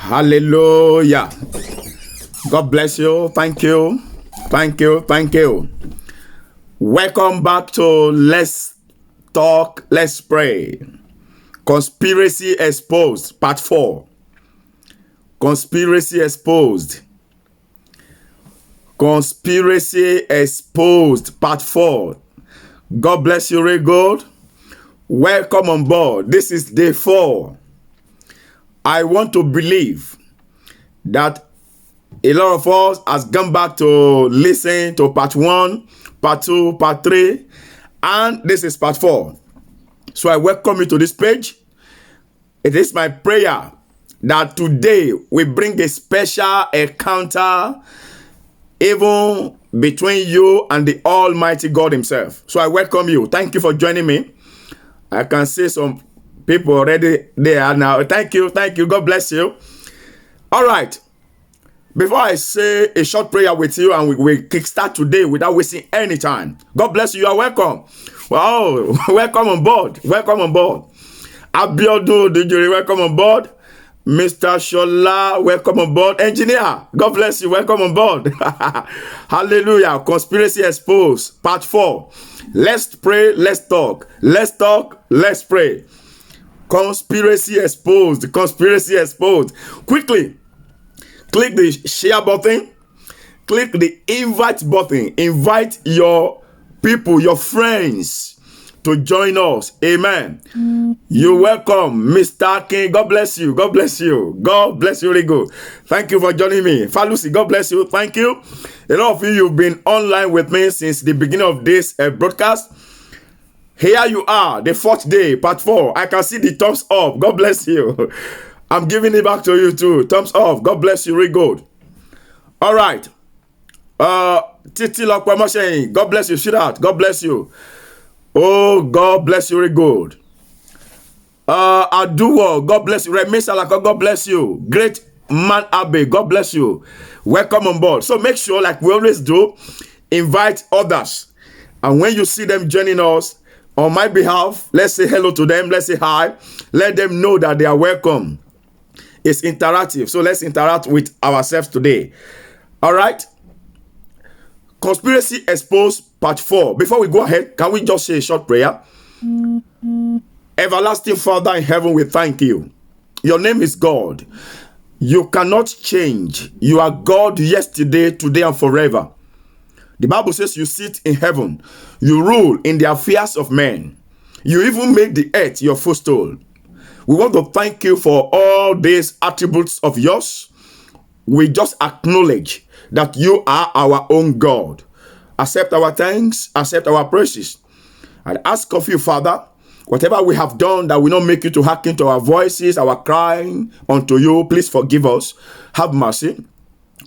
Hallelujah. God bless you. Thank you. Thank you. Thank you. Welcome back to Let's Talk, Let's Pray. Conspiracy Exposed, Part 4. Conspiracy Exposed. Conspiracy Exposed, Part 4. God bless you, Ray Gold. Welcome on board. This is day 4. I want to believe that a lot of us has gone back to listen to part 1, part 2, part 3, and this is part 4. So I welcome you to this page. It is my prayer that today we bring a special encounter even between you and the Almighty God himself. So I welcome you. Thank you for joining me. I can see some people already there now. Thank you. Thank you. God bless you. All right. Before I say a short prayer with you and we kickstart today without wasting any time. God bless you. You are welcome. Wow. Welcome on board. Welcome on board. Abiodun Dijuri, welcome on board. Mr. Shola, welcome on board. Engineer, God bless you. Welcome on board. Hallelujah. Conspiracy Exposed, Part 4. Let's pray, let's talk. Let's talk, let's pray. Conspiracy Exposed. Conspiracy Exposed. Quickly, click the share button. Click the invite button. Invite your people, your friends to join us. Amen. You're welcome, Mr. King. God bless you. God bless you. God bless you, Rigo. Thank you for joining me. Falusi, God bless you. Thank you. A lot of you've been online with me since the beginning of this broadcast. Here you are, the 4th day, part 4. I can see the thumbs up. God bless you. I'm giving it back to you too. Thumbs up. God bless you, Rigo. All right. Titi Lokwamosheng, God bless you. Shoot out. God bless you. Oh, God bless you, very good. Aduwo, God bless you. Remi Salako, God bless you. Great man Abe, God bless you. Welcome on board. So make sure, like we always do, invite others. And when you see them joining us, on my behalf, let's say hello to them. Let's say hi. Let them know that they are welcome. It's interactive. So let's interact with ourselves today. All right. Conspiracy Exposed, Part 4. Before we go ahead, can we just say a short prayer? Everlasting Father in heaven, we thank you. Your name is God. You cannot change. You are God yesterday, today, and forever. The Bible says you sit in heaven. You rule in the affairs of men. You even make the earth your footstool. We want to thank you for all these attributes of yours. We just acknowledge that you are our own God. Accept our thanks, accept our praises. And ask of you, Father, whatever we have done that will not make you to hearken to our voices, our crying unto you, please forgive us. Have mercy.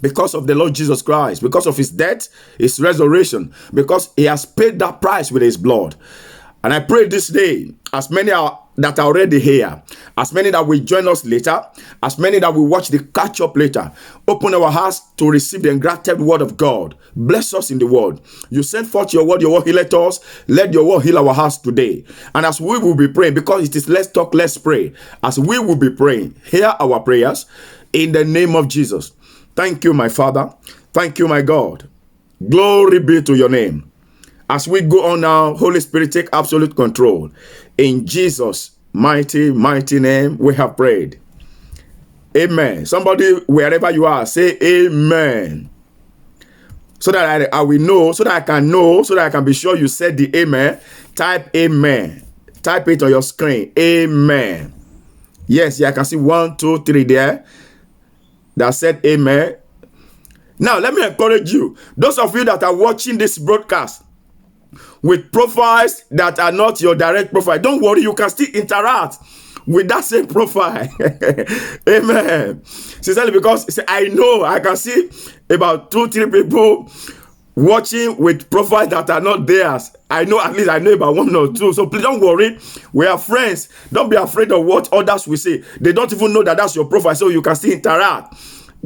Because of the Lord Jesus Christ, because of his death, his resurrection, because he has paid that price with his blood. And I pray this day, as many that are already here, as many that will join us later, as many that will watch the catch-up later, open our hearts to receive the engrafted word of God. Bless us in the word. You send forth your word healeth us. Let your word heal our hearts today. And as we will be praying, because it is let's talk, let's pray. As we will be praying, hear our prayers in the name of Jesus. Thank you, my Father. Thank you, my God. Glory be to your name. As we go on now, Holy Spirit, take absolute control. In Jesus' mighty, mighty name, we have prayed. Amen. Somebody, wherever you are, say amen. So that I will know, so that I can know, so that I can be sure you said the amen. Type amen. Type it on your screen. Amen. Yes, yeah, I can see 1, 2, 3 there. That said amen. Now, let me encourage you. Those of you that are watching this broadcast with profiles that are not your direct profile, don't worry, you can still interact with that same profile. Amen. Sincerely, because I know I can see about 2-3 people watching with profiles that are not theirs. I know, at least I know about 1 or 2. So please don't worry. We are friends. Don't be afraid of what others will say. They don't even know that that's your profile, so you can still interact.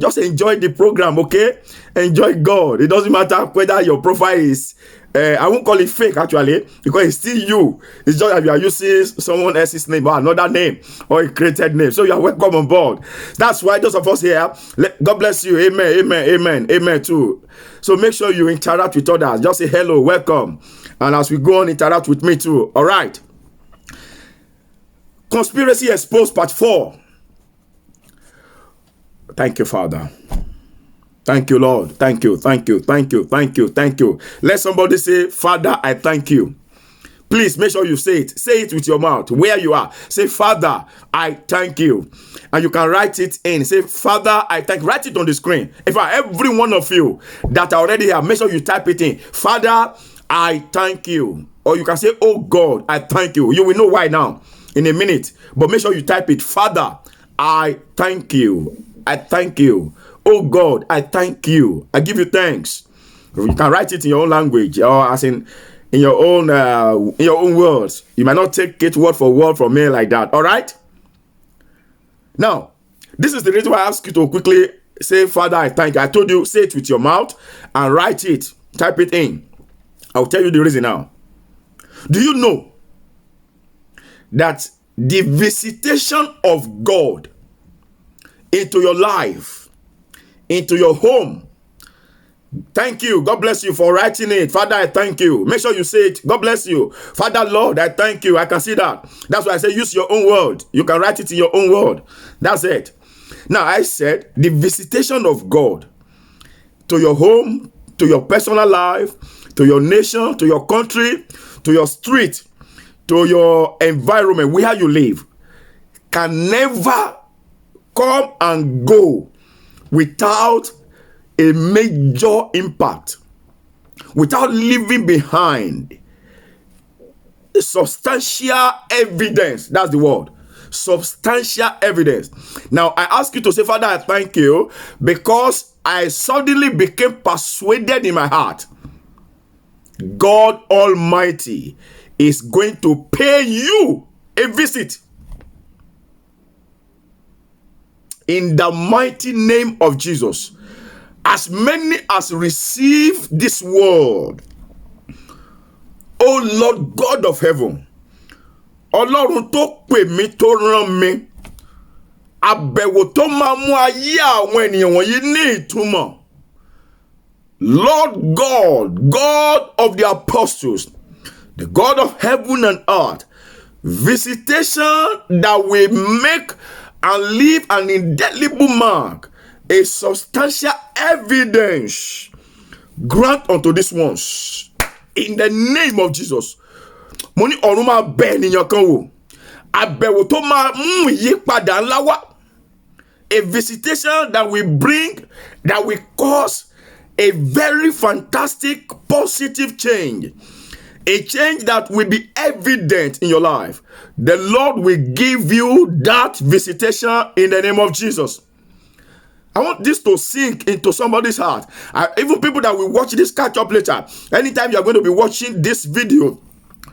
Just enjoy the program, okay? Enjoy God. It doesn't matter whether your profile is, I won't call it fake actually, because it's still you. It's just that you are using someone else's name or another name or a created name. So you are welcome on board. That's why those of us here, God bless you. Amen, amen, amen, amen too. So make sure you interact with others. Just say hello, welcome. And as we go on, interact with me too. All right. Conspiracy Exposed Part 4. Thank you, Father. Thank you, Lord. Thank you, thank you, thank you, thank you, thank you. Let somebody say, Father, I thank you. Please make sure you say it. Say it with your mouth where you are. Say, Father, I thank you. And you can write it in. Say, Father, I thank you. Write it on the screen. If every one of you that are already here, make sure you type it in. Father, I thank you. Or you can say, oh God, I thank you. You will know why now in a minute. But make sure you type it. Father, I thank you. I thank you. Oh God, I thank you. I give you thanks. You can write it in your own language, or as in your own words. You might not take it word for word from me like that. All right. Now, this is the reason why I ask you to quickly say, Father, I thank you. I told you, say it with your mouth and write it. Type it in. I'll tell you the reason now. Do you know that the visitation of God into your life, into your home? Thank you. God bless you for writing it. Father, I thank you. Make sure you say it. God bless you. Father, Lord, I thank you. I can see that. That's why I say use your own word. You can write it in your own word. That's it. Now, I said the visitation of God to your home, to your personal life, to your nation, to your country, to your street, to your environment, where you live, can never come and go without a major impact, without leaving behind substantial evidence. That's the word. Substantial evidence. Now, I ask you to say, Father, I thank you because I suddenly became persuaded in my heart. God Almighty is going to pay you a visit. In the mighty name of Jesus. As many as receive this word, oh Lord God of heaven, Ọlọ́run tó pè mí tó rán mi, àbẹ̀wò tó máa mú ayé àwọn ènìyàn wọ̀nyí ní ìtumọ̀. Lord God, God of the apostles, the God of heaven and earth, visitation that will make and leave an indelible mark, a substantial evidence, grant unto these ones in the name of Jesus. Mo ní ọ̀run máa bẹ̀ ènìyàn kan wò, àbẹ̀wò tó máa mú ìyípadà ńlá wá, a visitation that will bring, that will cause a very fantastic positive change, a change that will be evident in your life. The Lord will give you that visitation in the name of Jesus. I want this to sink into somebody's heart. Even people that will watch this catch up later. Anytime you're going to be watching this video,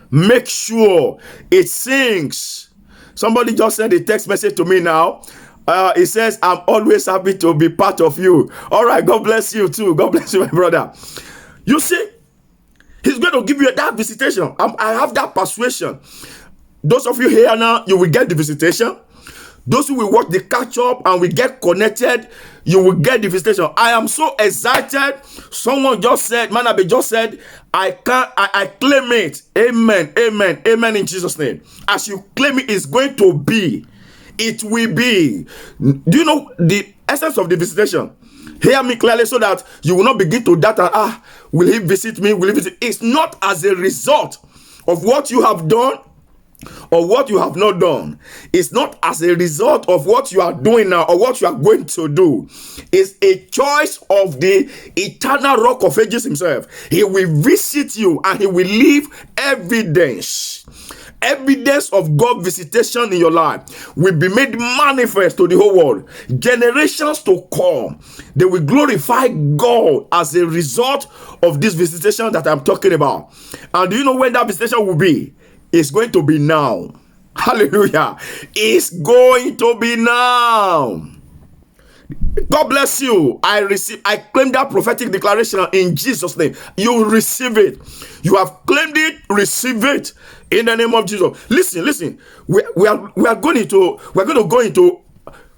make sure it sinks. Somebody just sent a text message to me now. It says, I'm always happy to be part of you. All right, God bless you too. God bless you, my brother. You see, He's going to give you that visitation. I have that persuasion. Those of you here now, you will get the visitation. Those who will watch the catch up and will get connected, you will get the visitation. I am so excited. Someone just said, Manabe just said, I claim it. Amen, amen, amen in Jesus' name. As you claim it, it's going to be. It will be. Do you know the essence of the visitation? Hear me clearly so that you will not begin to doubt, will he visit me? Will he visit? It's not as a result of what you have done or what you have not done. It's not as a result of what you are doing now or what you are going to do. It's a choice of the eternal Rock of Ages himself. He will visit you and he will leave evidence. Evidence of God's visitation in your life will be made manifest to the whole world. Generations to come, they will glorify God as a result of this visitation that I'm talking about. And do you know when that visitation will be? It's going to be now. Hallelujah. It's going to be now. God bless you. I claim that prophetic declaration in Jesus' name. You receive it. You have claimed it, receive it in the name of Jesus. Listen. We are going to go into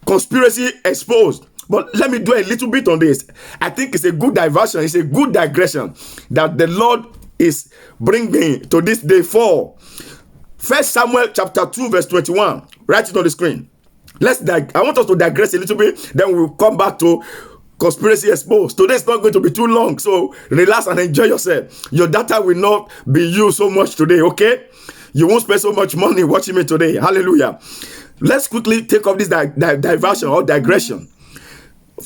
conspiracy exposed. But let me do a little bit on this. I think it's a good diversion. It's a good digression that the Lord is bringing to this day for. 1 Samuel chapter 2 verse 21. Write it on the screen. I want us to digress a little bit. Then we'll come back to conspiracy exposed. Today's not going to be too long. So relax and enjoy yourself. Your data will not be used so much today. Okay? You won't spend so much money watching me today. Hallelujah. Let's quickly take up this diversion or digression.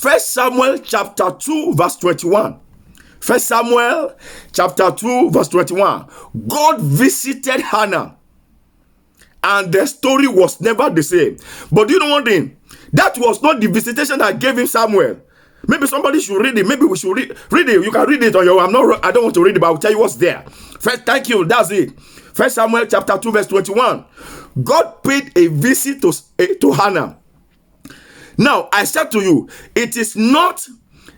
1 Samuel chapter 2 verse 21. 1 Samuel chapter 2 verse 21. God visited Hannah and the story was never the same. But you know one thing? That was not the visitation that gave him Samuel. Maybe somebody should read it. Maybe we should read it. You can read it on your own. I don't want to read it, but I'll tell you what's there. First, thank you. That's it. 1 Samuel chapter 2 verse 21. God paid a visit to Hannah. Now, I said to you, it is not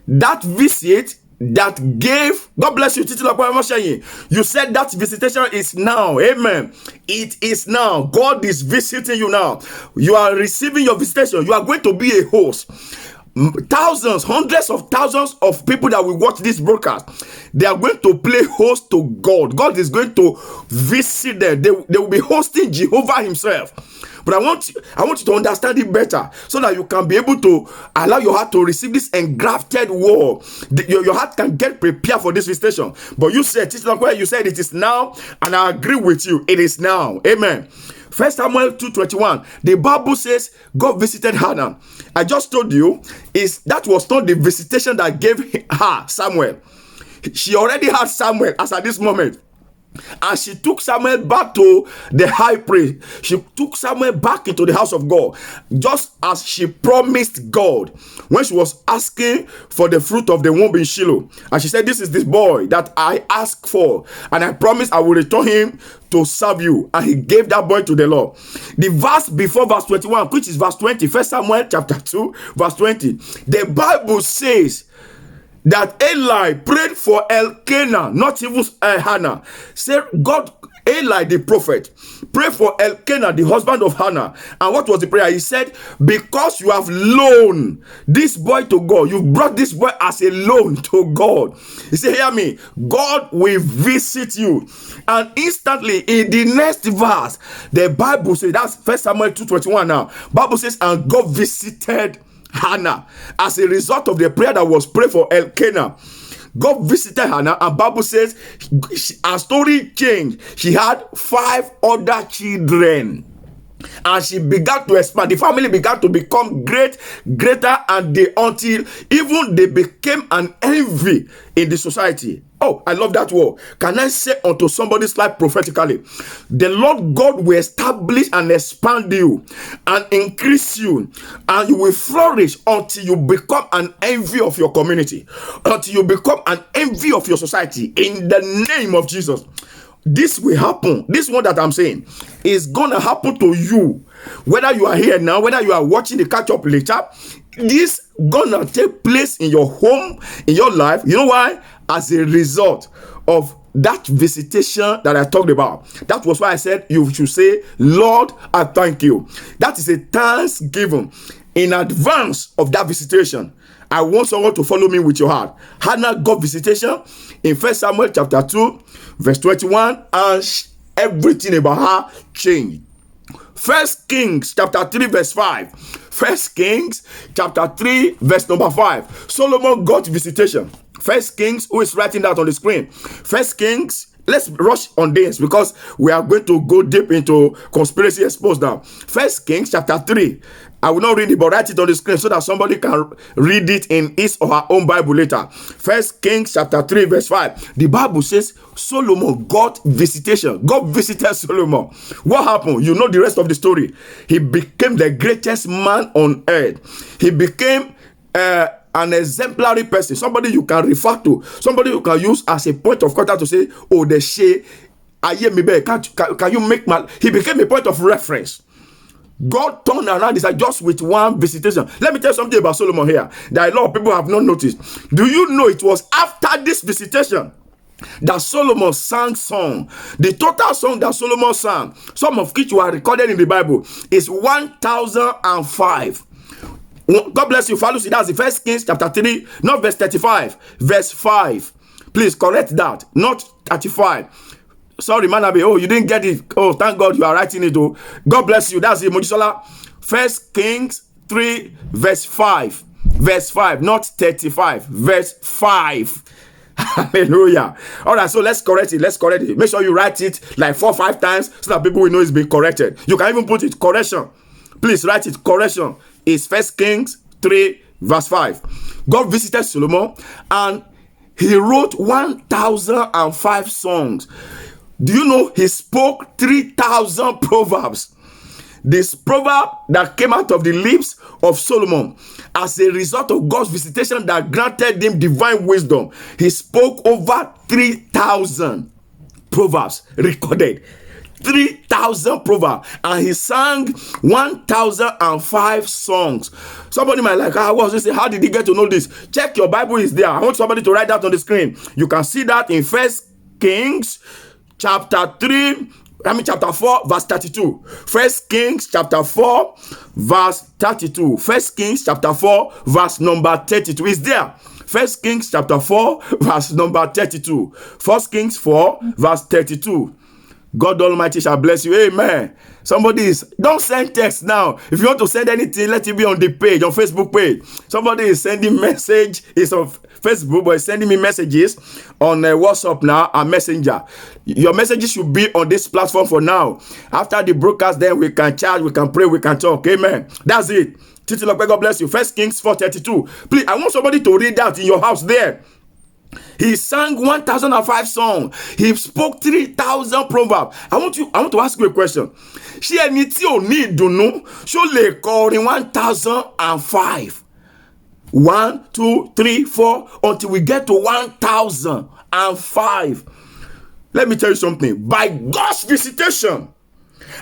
that visit that gave, God bless you, you said that visitation is now. Amen. It is now. God is visiting you now. You are receiving your visitation. You are going to be a host. Thousands, hundreds of thousands of people that will watch this broadcast, they are going to play host to God. God is going to visit them. They will be hosting Jehovah himself. But I want you to understand it better so that you can be able to allow your heart to receive this engrafted word. Your heart can get prepared for this visitation. But you said, you said it is now, and I agree with you. It is now. Amen. 1 Samuel 2:21. The Bible says God visited Hannah. I just told you that was not the visitation that gave her Samuel. She already had Samuel as at this moment. And she took Samuel back to the high priest. She took Samuel back into the house of God, just as she promised God when she was asking for the fruit of the womb in Shiloh. And she said, this is this boy that I asked for, and I promise I will return him to serve you. And he gave that boy to the Lord. The verse before verse 21, which is verse 20, 1 Samuel chapter 2 verse 20, the Bible says that Eli prayed for Elkanah, not even Hannah. Say God, Eli the prophet, prayed for Elkanah, the husband of Hannah. And what was the prayer? He said, because you have loaned this boy to God, you brought this boy as a loan to God. He said, hear me, God will visit you. And instantly in the next verse, the Bible says, that's 1 Samuel 2:21 now. Bible says, and God visited Hannah as a result of the prayer that was prayed for Elkanah. God visited Hannah, and Bible says her story changed. She had 5 other children, and she began to expand. The family began to become greater, and until even they became an envy in the society. Oh, I love that word. Can I say unto somebody's life prophetically, the Lord God will establish and expand you and increase you, and you will flourish until you become an envy of your community, until you become an envy of your society, in the name of Jesus. This will happen. This one that I'm saying is gonna happen to you, whether you are here now, whether you are watching the catch up later. This gonna take place in your home, in your life. You know why? As a result of that visitation that I talked about. That was why I said you should say, Lord, I thank you. That is a thanksgiving in advance of that visitation. I want someone to follow me with your heart. Hannah got visitation in 1 Samuel chapter 2 verse 21, and everything about her changed. 1 Kings chapter 3 verse 5. 1 Kings chapter 3 verse number 5. Solomon got visitation. 1 Kings, who is writing that on the screen? 1 Kings, let's rush on this because we are going to go deep into conspiracy exposed now. 1 Kings chapter 3. I will not read it, but write it on the screen so that somebody can read it in his or her own Bible later. 1 Kings chapter 3 verse 5. The Bible says Solomon got visitation. God visited Solomon. What happened? You know the rest of the story. He became the greatest man on earth. He became an exemplary person, somebody you can refer to, somebody you can use as a point of contact to say, oh, the she, can you make my, he became a point of reference. God turned around this just with one visitation. Let me tell you something about Solomon here that a lot of people have not noticed. Do you know it was after this visitation that Solomon sang song? The total song that Solomon sang, some of which were recorded in the Bible, is 1005. God bless you, Falusi. That's the First Kings chapter 3, not verse 35, verse 5. Please correct that, not 35. Sorry, Manabe. Oh, you didn't get it. Oh, thank God you are writing it. Oh, God bless you. That's the Mojisola. First Kings 3, verse 5. Verse 5, not 35. Verse 5. Hallelujah. All right, so let's correct it. Let's correct it. Make sure you write it like 4 or 5 times so that people will know it's been corrected. You can even put it correction. Please write it correction. It's First Kings 3, verse 5. God visited Solomon and he wrote 1005 songs. Do you know he spoke 3,000 proverbs? This proverb that came out of the lips of Solomon as a result of God's visitation that granted him divine wisdom. He spoke over 3,000 proverbs recorded. 3,000 proverbs, and he sang 1005 songs. Somebody might like, how did he get to know this? Check your Bible, is there. I want somebody to write that on the screen. You can see that in First Kings chapter 4, verse 32. First Kings chapter 4, verse 32. First Kings chapter 4, verse number 32 is there. First Kings chapter 4, verse number 32. First Kings 4, verse 32. God Almighty shall bless you. Amen. Don't send text now. If you want to send anything, let it be on the page, on Facebook page. Somebody is sending message. It's on Facebook, but is sending me messages on WhatsApp now and Messenger. Your messages should be on this platform for now. After the broadcast, then we can chat, we can pray, we can talk. Amen. That's it. Titi Lokpe, God bless you. First Kings 4:32. Please, I want somebody to read that in your house there. He sang 1005 songs. He spoke 3,000 proverbs. I want to ask you a question. Ṣé ẹni tí ò ní ìdùnnú ṣó lè kọ orin 1005? 1, 2, 3, 4 until we get to 1005. Let me tell you something. By God's visitation,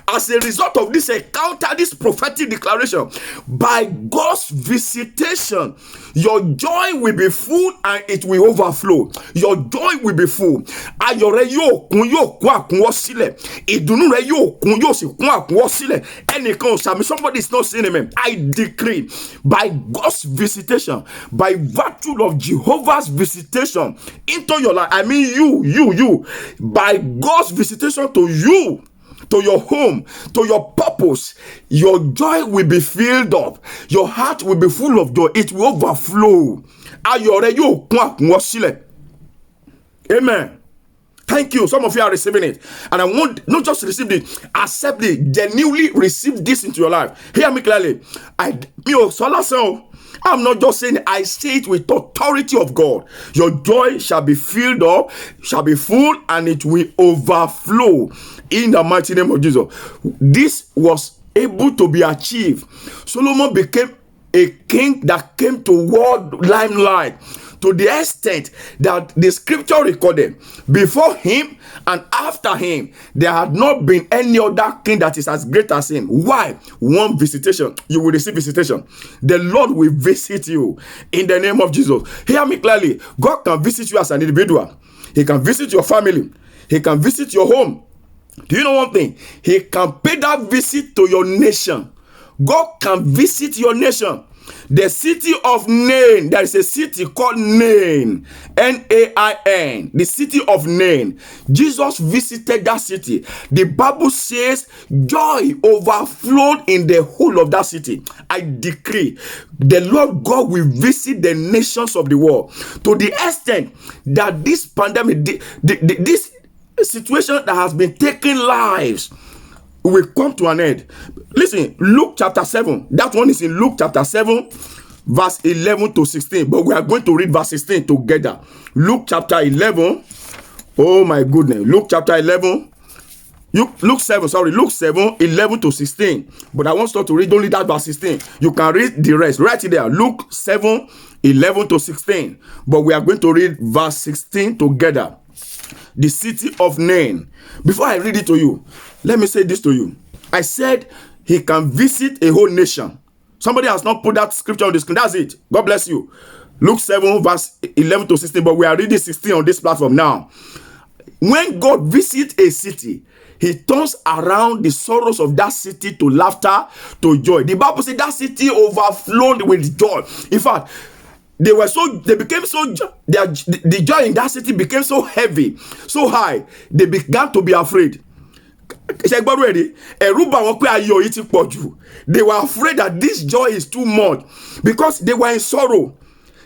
as a result of this encounter, this prophetic declaration, by God's visitation, your joy will be full and it will overflow. Your joy will be full. Ayọ̀ rẹ yóò kún àkúnwọ́ sílẹ̀. Ìdùnnú rẹ yóò kún yóò sì kún àkúnwọ́ sílẹ̀. Ẹnìkan ò sàmì, somebody is not saying amen. I decree by God's visitation, by virtue of Jehovah's visitation into your life. I mean you, by God's visitation to you, to your home, to your purpose, your joy will be filled up. Your heart will be full of joy. It will overflow. Amen. Thank you. Some of you are receiving it. And I want not just receive it, accept it, genuinely receive this into your life. Hear me clearly. I'm not just saying it, I say it with authority of God. Your joy shall be filled up, shall be full, and it will overflow in the mighty name of Jesus. This was able to be achieved. Solomon became a king that came to world limelight to the extent that the scripture recorded before him and after him, there had not been any other king that is as great as him. Why? One visitation. You will receive visitation. The Lord will visit you in the name of Jesus. Hear me clearly. God can visit you as an individual. He can visit your family. He can visit your home. Do you know one thing? He can pay that visit to your nation. God can visit your nation. The city of Nain, there is a city called Nain, N-A-I-N, the city of Nain. Jesus visited that city. The Bible says joy overflowed in the whole of that city. I decree the Lord God will visit the nations of the world to the extent that this pandemic, this situation that has been taking lives will come to an end. Listen, Luke chapter 7. That one is in Luke chapter 7, verse 11 to 16. But we are going to read verse 16 together. Luke chapter 11. Oh my goodness. Luke chapter 11. Luke 7, 11 to 16. But I want you to read only that verse 16. You can read the rest. Right there. Luke 7, 11 to 16. But we are going to read verse 16 together. The city of Nain. Before I read it to you, let me say this to you. I said he can visit a whole nation. Somebody has not put that scripture on the screen. That's it. God bless you. Luke 7 verse 11 to 16, but we are reading 16 on this platform now. When God visits a city, he turns around the sorrows of that city to laughter, to joy. The Bible says that city overflowed with joy. In fact, the joy in that city became so heavy, so high, they began to be afraid. They were afraid that this joy is too much because they were in sorrow.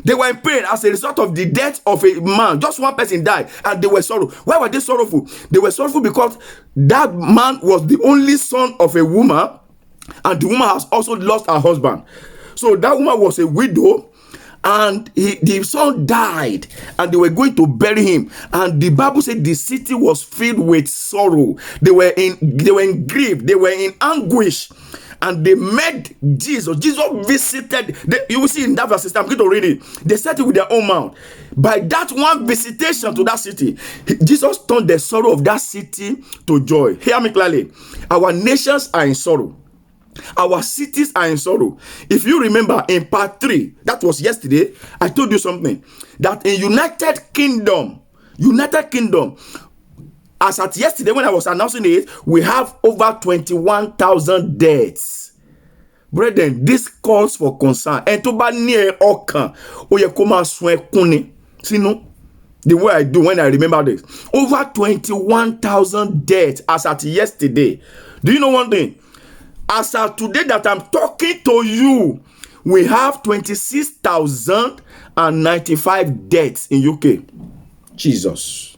They were in pain as a result of the death of a man. Just one person died and they were sorrowful. Why were they sorrowful? They were sorrowful because that man was the only son of a woman, and the woman has also lost her husband. So that woman was a widow, and the son died, and they were going to bury him. And the Bible said the city was filled with sorrow. They were in grief. They were in anguish. And they met Jesus. Jesus visited. You will see in that verse, I'm going to read it. They said it with their own mouth. By that one visitation to that city, Jesus turned the sorrow of that city to joy. Hear me clearly. Our nations are in sorrow. Our cities are in sorrow. If you remember in part 3, that was yesterday, I told you something. That in United Kingdom, as at yesterday when I was announcing it, we have over 21,000 deaths. Brethren, this calls for concern. And to ba near okan, oye koma swen kuni. See no? The way I do when I remember this. Over 21,000 deaths as at yesterday. Do you know one thing? As at today that I'm talking to you, we have 26,095 deaths in UK. Jesus.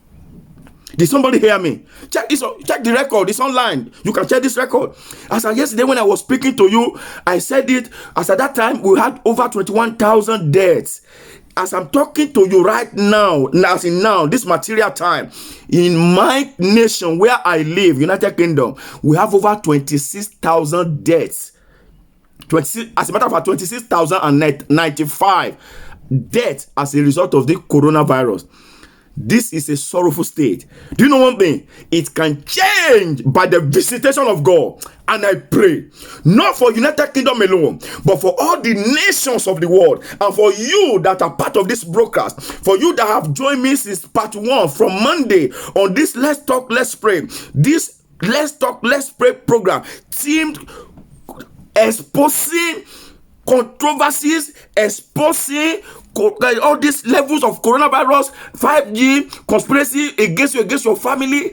Did somebody hear me? Check this. Check the record. It's online. You can check this record. As of yesterday when I was speaking to you, I said it. As at that time, we had over 21,000 deaths. As I'm talking to you right now, as in now, this material time, in my nation where I live, United Kingdom, we have over 26,000 deaths. 26, as a matter of fact, 26,095 deaths as a result of the coronavirus. This is a sorrowful state. Do you know one thing? It can change by the visitation of God. And I pray, not for United Kingdom alone, but for all the nations of the world, and for you that are part of this broadcast, for you that have joined me since part 1 from Monday on this Let's Talk, Let's Pray. This Let's Talk, Let's Pray program themed exposing controversies, exposing all these levels of coronavirus, 5G, conspiracy against you, against your family.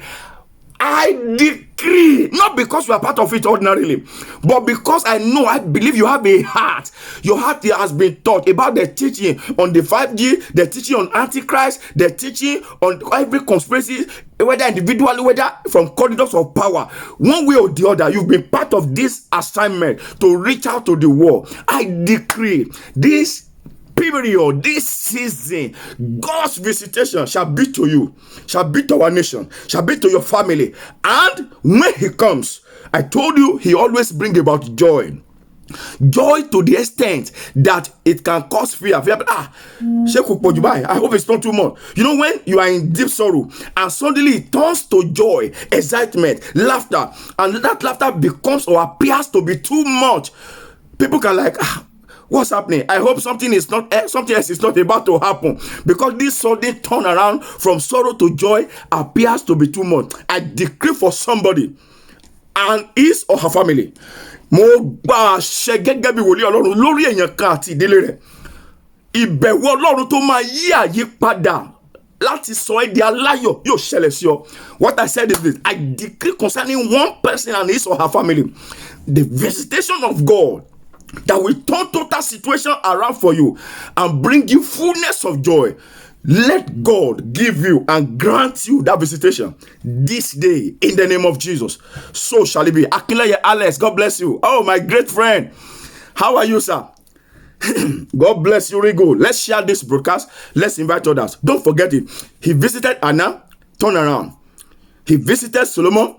I decree, not because you are part of it ordinarily, but because I believe you have a heart. Your heart has been taught about the teaching on the 5G, the teaching on Antichrist, the teaching on every conspiracy, whether individually, whether from corridors of power. One way or the other, you've been part of this assignment to reach out to the world. I decree this period, this season, God's visitation shall be to you, shall be to our nation, shall be to your family. And when he comes, I told you, he always brings about joy. Joy to the extent that it can cause fear. I hope it's not too much. You know, when you are in deep sorrow and suddenly it turns to joy, excitement, laughter, and that laughter becomes or appears to be too much, people can what's happening? I hope something else is not about to happen, because this sudden turnaround from sorrow to joy appears to be too much. I decree for somebody and his or her family. Mo gba àṣẹ gẹ́gẹ́ bí wòlíì Ọlọ́run lórí èèyàn kan àti ìdílé rẹ̀. Ìbẹ̀wò Ọlọ́run tó máa yí àyípadà láti sọ ẹ́ di aláyọ̀ yóò ṣẹlẹ̀ sí ọ. What I said is this: I decree concerning one person and his or her family, the visitation of God that will turn total situation around for you and bring you fullness of joy. Let God give you and grant you that visitation this day in the name of Jesus. So shall it be. Akinleye Alex, God bless you. Oh, my great friend. How are you, sir? God bless you, Rigo. Let's share this broadcast. Let's invite others. Don't forget it. He visited Anna, turn around. He visited Solomon.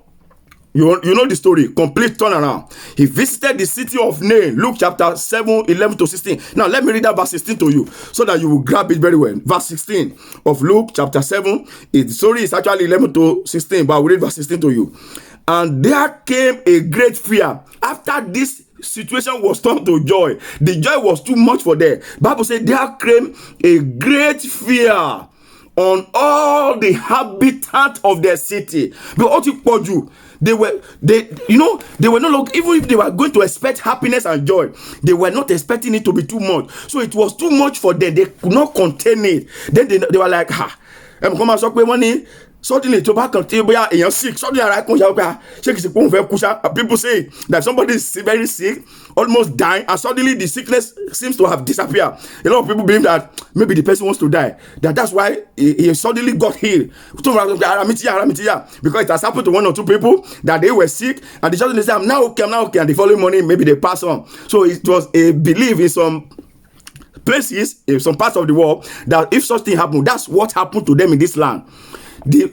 You know the story, complete turnaround. He visited the city of Nain, Luke chapter 7, 11 to 16. Now, let me read that verse 16 to you so that you will grab it very well. Verse 16 of Luke chapter 7. The story is actually 11 to 16, but I will read verse 16 to you. And there came a great fear. After this situation was turned to joy, the joy was too much for them. Bible said there came a great fear on all the inhabitants of their city. But they were no longer, even if they were going to expect happiness and joy, they were not expecting it to be too much. So it was too much for them. They could not contain it. Then they were like, suddenly to back and sick. Suddenly people say that somebody is very sick, almost dying, and suddenly the sickness seems to have disappeared. A lot of people believe that maybe the person wants to die. That's why he suddenly got healed. Because it has happened to one or two people that they were sick and they suddenly say, I'm now okay, and the following morning maybe they pass on. So it was a belief in some places, in some parts of the world, that if such thing happened, that's what happened to them in this land. The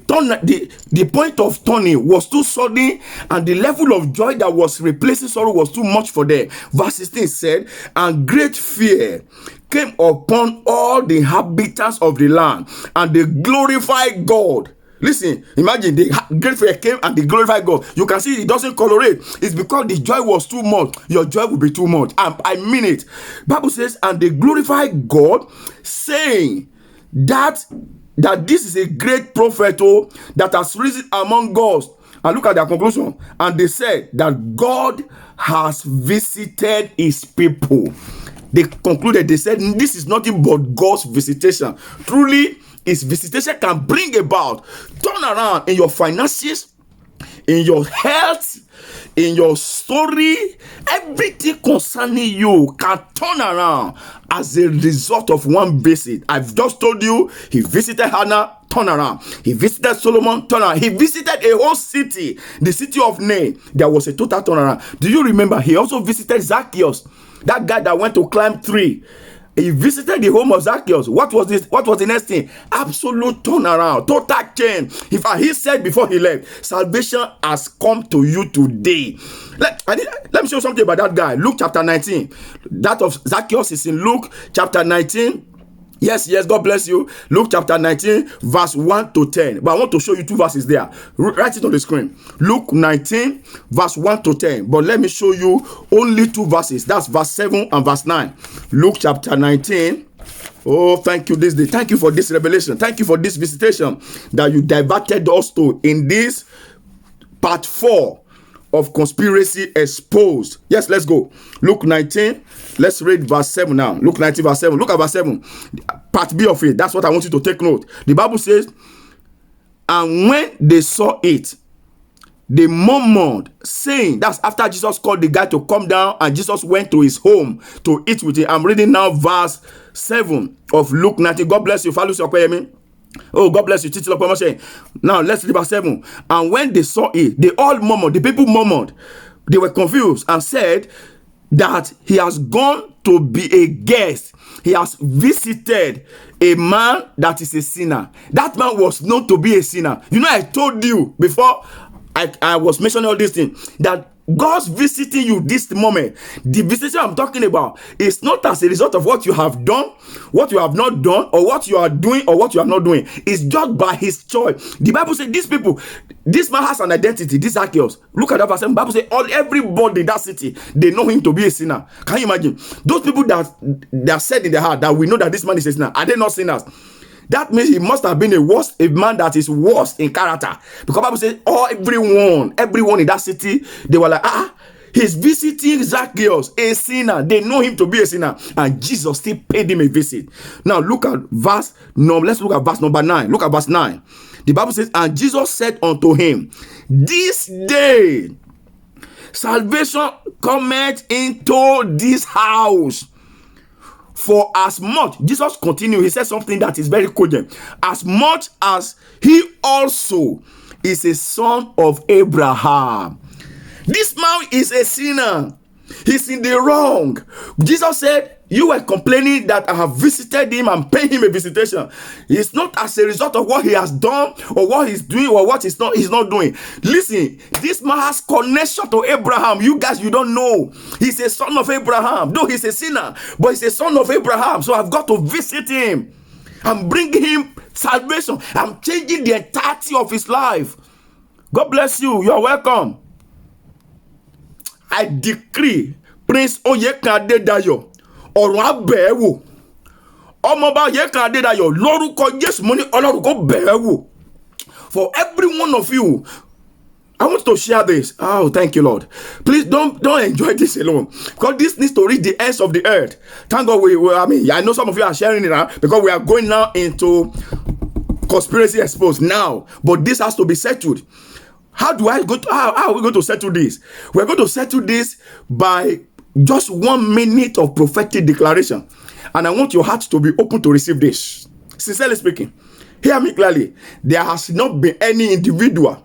point of turning was too sudden, and the level of joy that was replacing sorrow was too much for them. Verse 16 said, and great fear came upon all the inhabitants of the land, and they glorified God. Listen, imagine the great fear came and they glorified God. You can see it doesn't colorate. It's because the joy was too much. Your joy will be too much. I mean it. Bible says, and they glorified God, saying that this is a great prophet that has risen among gods. And look at their conclusion. And they said that God has visited his people. They concluded, they said, this is nothing but God's visitation. Truly, his visitation can bring about turn around in your finances, in your health, in your story. Everything concerning you can turn around as a result of one visit. I've just told you, he visited Hannah, turn around. He visited Solomon, turn around. He visited a whole city, the city of Nain. There was a total turnaround. Do you remember? He also visited Zacchaeus, that guy that went to climb tree. He visited the home of Zacchaeus. What was this? What was the next thing? Absolute turnaround, total change. In fact, he said before he left, salvation has come to you today. Let me show you something about that guy. Luke chapter 19. That of Zacchaeus is in Luke chapter 19. Yes, God bless you. Luke chapter 19, verse 1 to 10. But I want to show you two verses there. Write it on the screen. Luke 19, verse 1 to 10. But let me show you only two verses. That's verse 7 and verse 9. Luke chapter 19. Oh, thank you this day. Thank you for this revelation. Thank you for this visitation that you diverted us to in this part 4 of Conspiracy Exposed. Yes, let's go. Luke 19. Let's read verse 7 now. Luke 19, verse 7. Look at verse 7. Part B of it. That's what I want you to take note. The Bible says, and when they saw it, they murmured, saying, that's after Jesus called the guy to come down, and Jesus went to his home to eat with him. I'm reading now verse 7 of Luke 19. God bless you. Oh, God bless you. Now, let's read verse 7. And when they saw it, they all murmured. The people murmured. They were confused and said that he has gone to be a guest. He has visited a man that is a sinner. That man was known to be a sinner. You know, I told you before I was mentioning all these things that God's visiting you this moment. The visitation I'm talking about is not as a result of what you have done, what you have not done, or what you are doing, or what you are not doing. It's just by his choice. The Bible says these people, this man has an identity, this Zacchaeus. Look at that verse. The Bible says everybody in that city, they know him to be a sinner. Can you imagine? Those people that said in their heart that we know that this man is a sinner, are they not sinners? That means he must have been a man that is worse in character. Because the Bible says, everyone in that city, they were like, he's visiting Zacchaeus, a sinner. They know him to be a sinner. And Jesus still paid him a visit. Now let's look at verse number 9. Look at verse 9. The Bible says, and Jesus said unto him, this day salvation cometh into this house. For as much, Jesus continued, he said something that is very cogent. As much as he also is a son of Abraham. This man is a sinner. He's in the wrong. Jesus said, you were complaining that I have visited him and paid him a visitation. It's not as a result of what he has done or what he's doing or what he's not doing. Listen, this man has connection to Abraham. You guys, you don't know. He's a son of Abraham. Though he's a sinner, but he's a son of Abraham. So I've got to visit him and bring him salvation. I'm changing the entirety of his life. God bless you. You are welcome. I decree Prince Oyekan Adedayo ọ̀run á bẹ̀ ẹ́ wò. Ọmọọba Oyekan Adedayo lórúkọ Jésù mo ní Ọlọ́run kó bẹ̀ ẹ́ wò. For every one of you, I want to share this. Oh, thank you, Lord. Please don't enjoy this alone, because this needs to reach the ends of the earth. Thank God I know some of you are sharing it now because we are going now into conspiracy exposed now, but this has to be settled. How are we going to settle this? We're going to settle this by just 1 minute of prophetic declaration. And I want your heart to be open to receive this. Sincerely speaking, hear me clearly. There has not been any individual.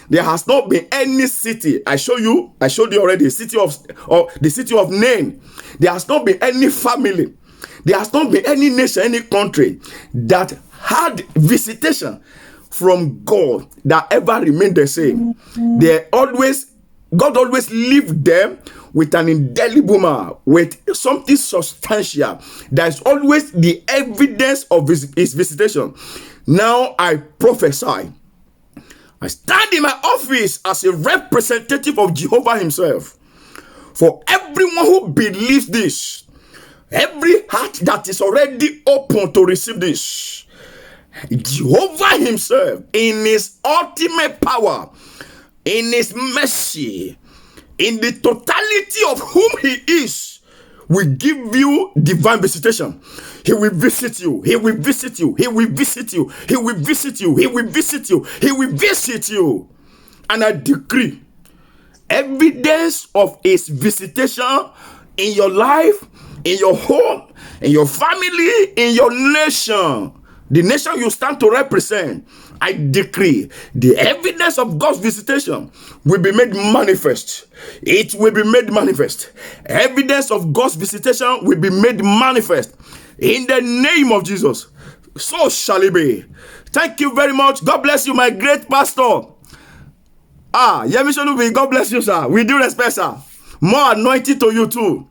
There has not been any city. I showed you already, the city of Nain. There has not been any family. There has not been any nation, any country that had visitation from God that ever remained the same. God always leave them with an indelible mark, with something substantial. There's always the evidence of his visitation. Now I prophesy. I stand in my office as a representative of Jehovah himself. For everyone who believes this, every heart that is already open to receive this, Jehovah himself, in his ultimate power, in his mercy, in the totality of whom he is, will give you divine visitation. He will visit you. He will visit you. He will visit you. He will visit you. He will visit you. He will visit you. And I decree evidence of his visitation in your life, in your home, in your family, in your nation. The nation you stand to represent, I decree the evidence of God's visitation will be made manifest. It will be made manifest. Evidence of God's visitation will be made manifest in the name of Jesus. So shall it be. Thank you very much. God bless you, my great pastor. Yemi Solubi, God bless you, sir. We do respect, sir. More anointing to you too.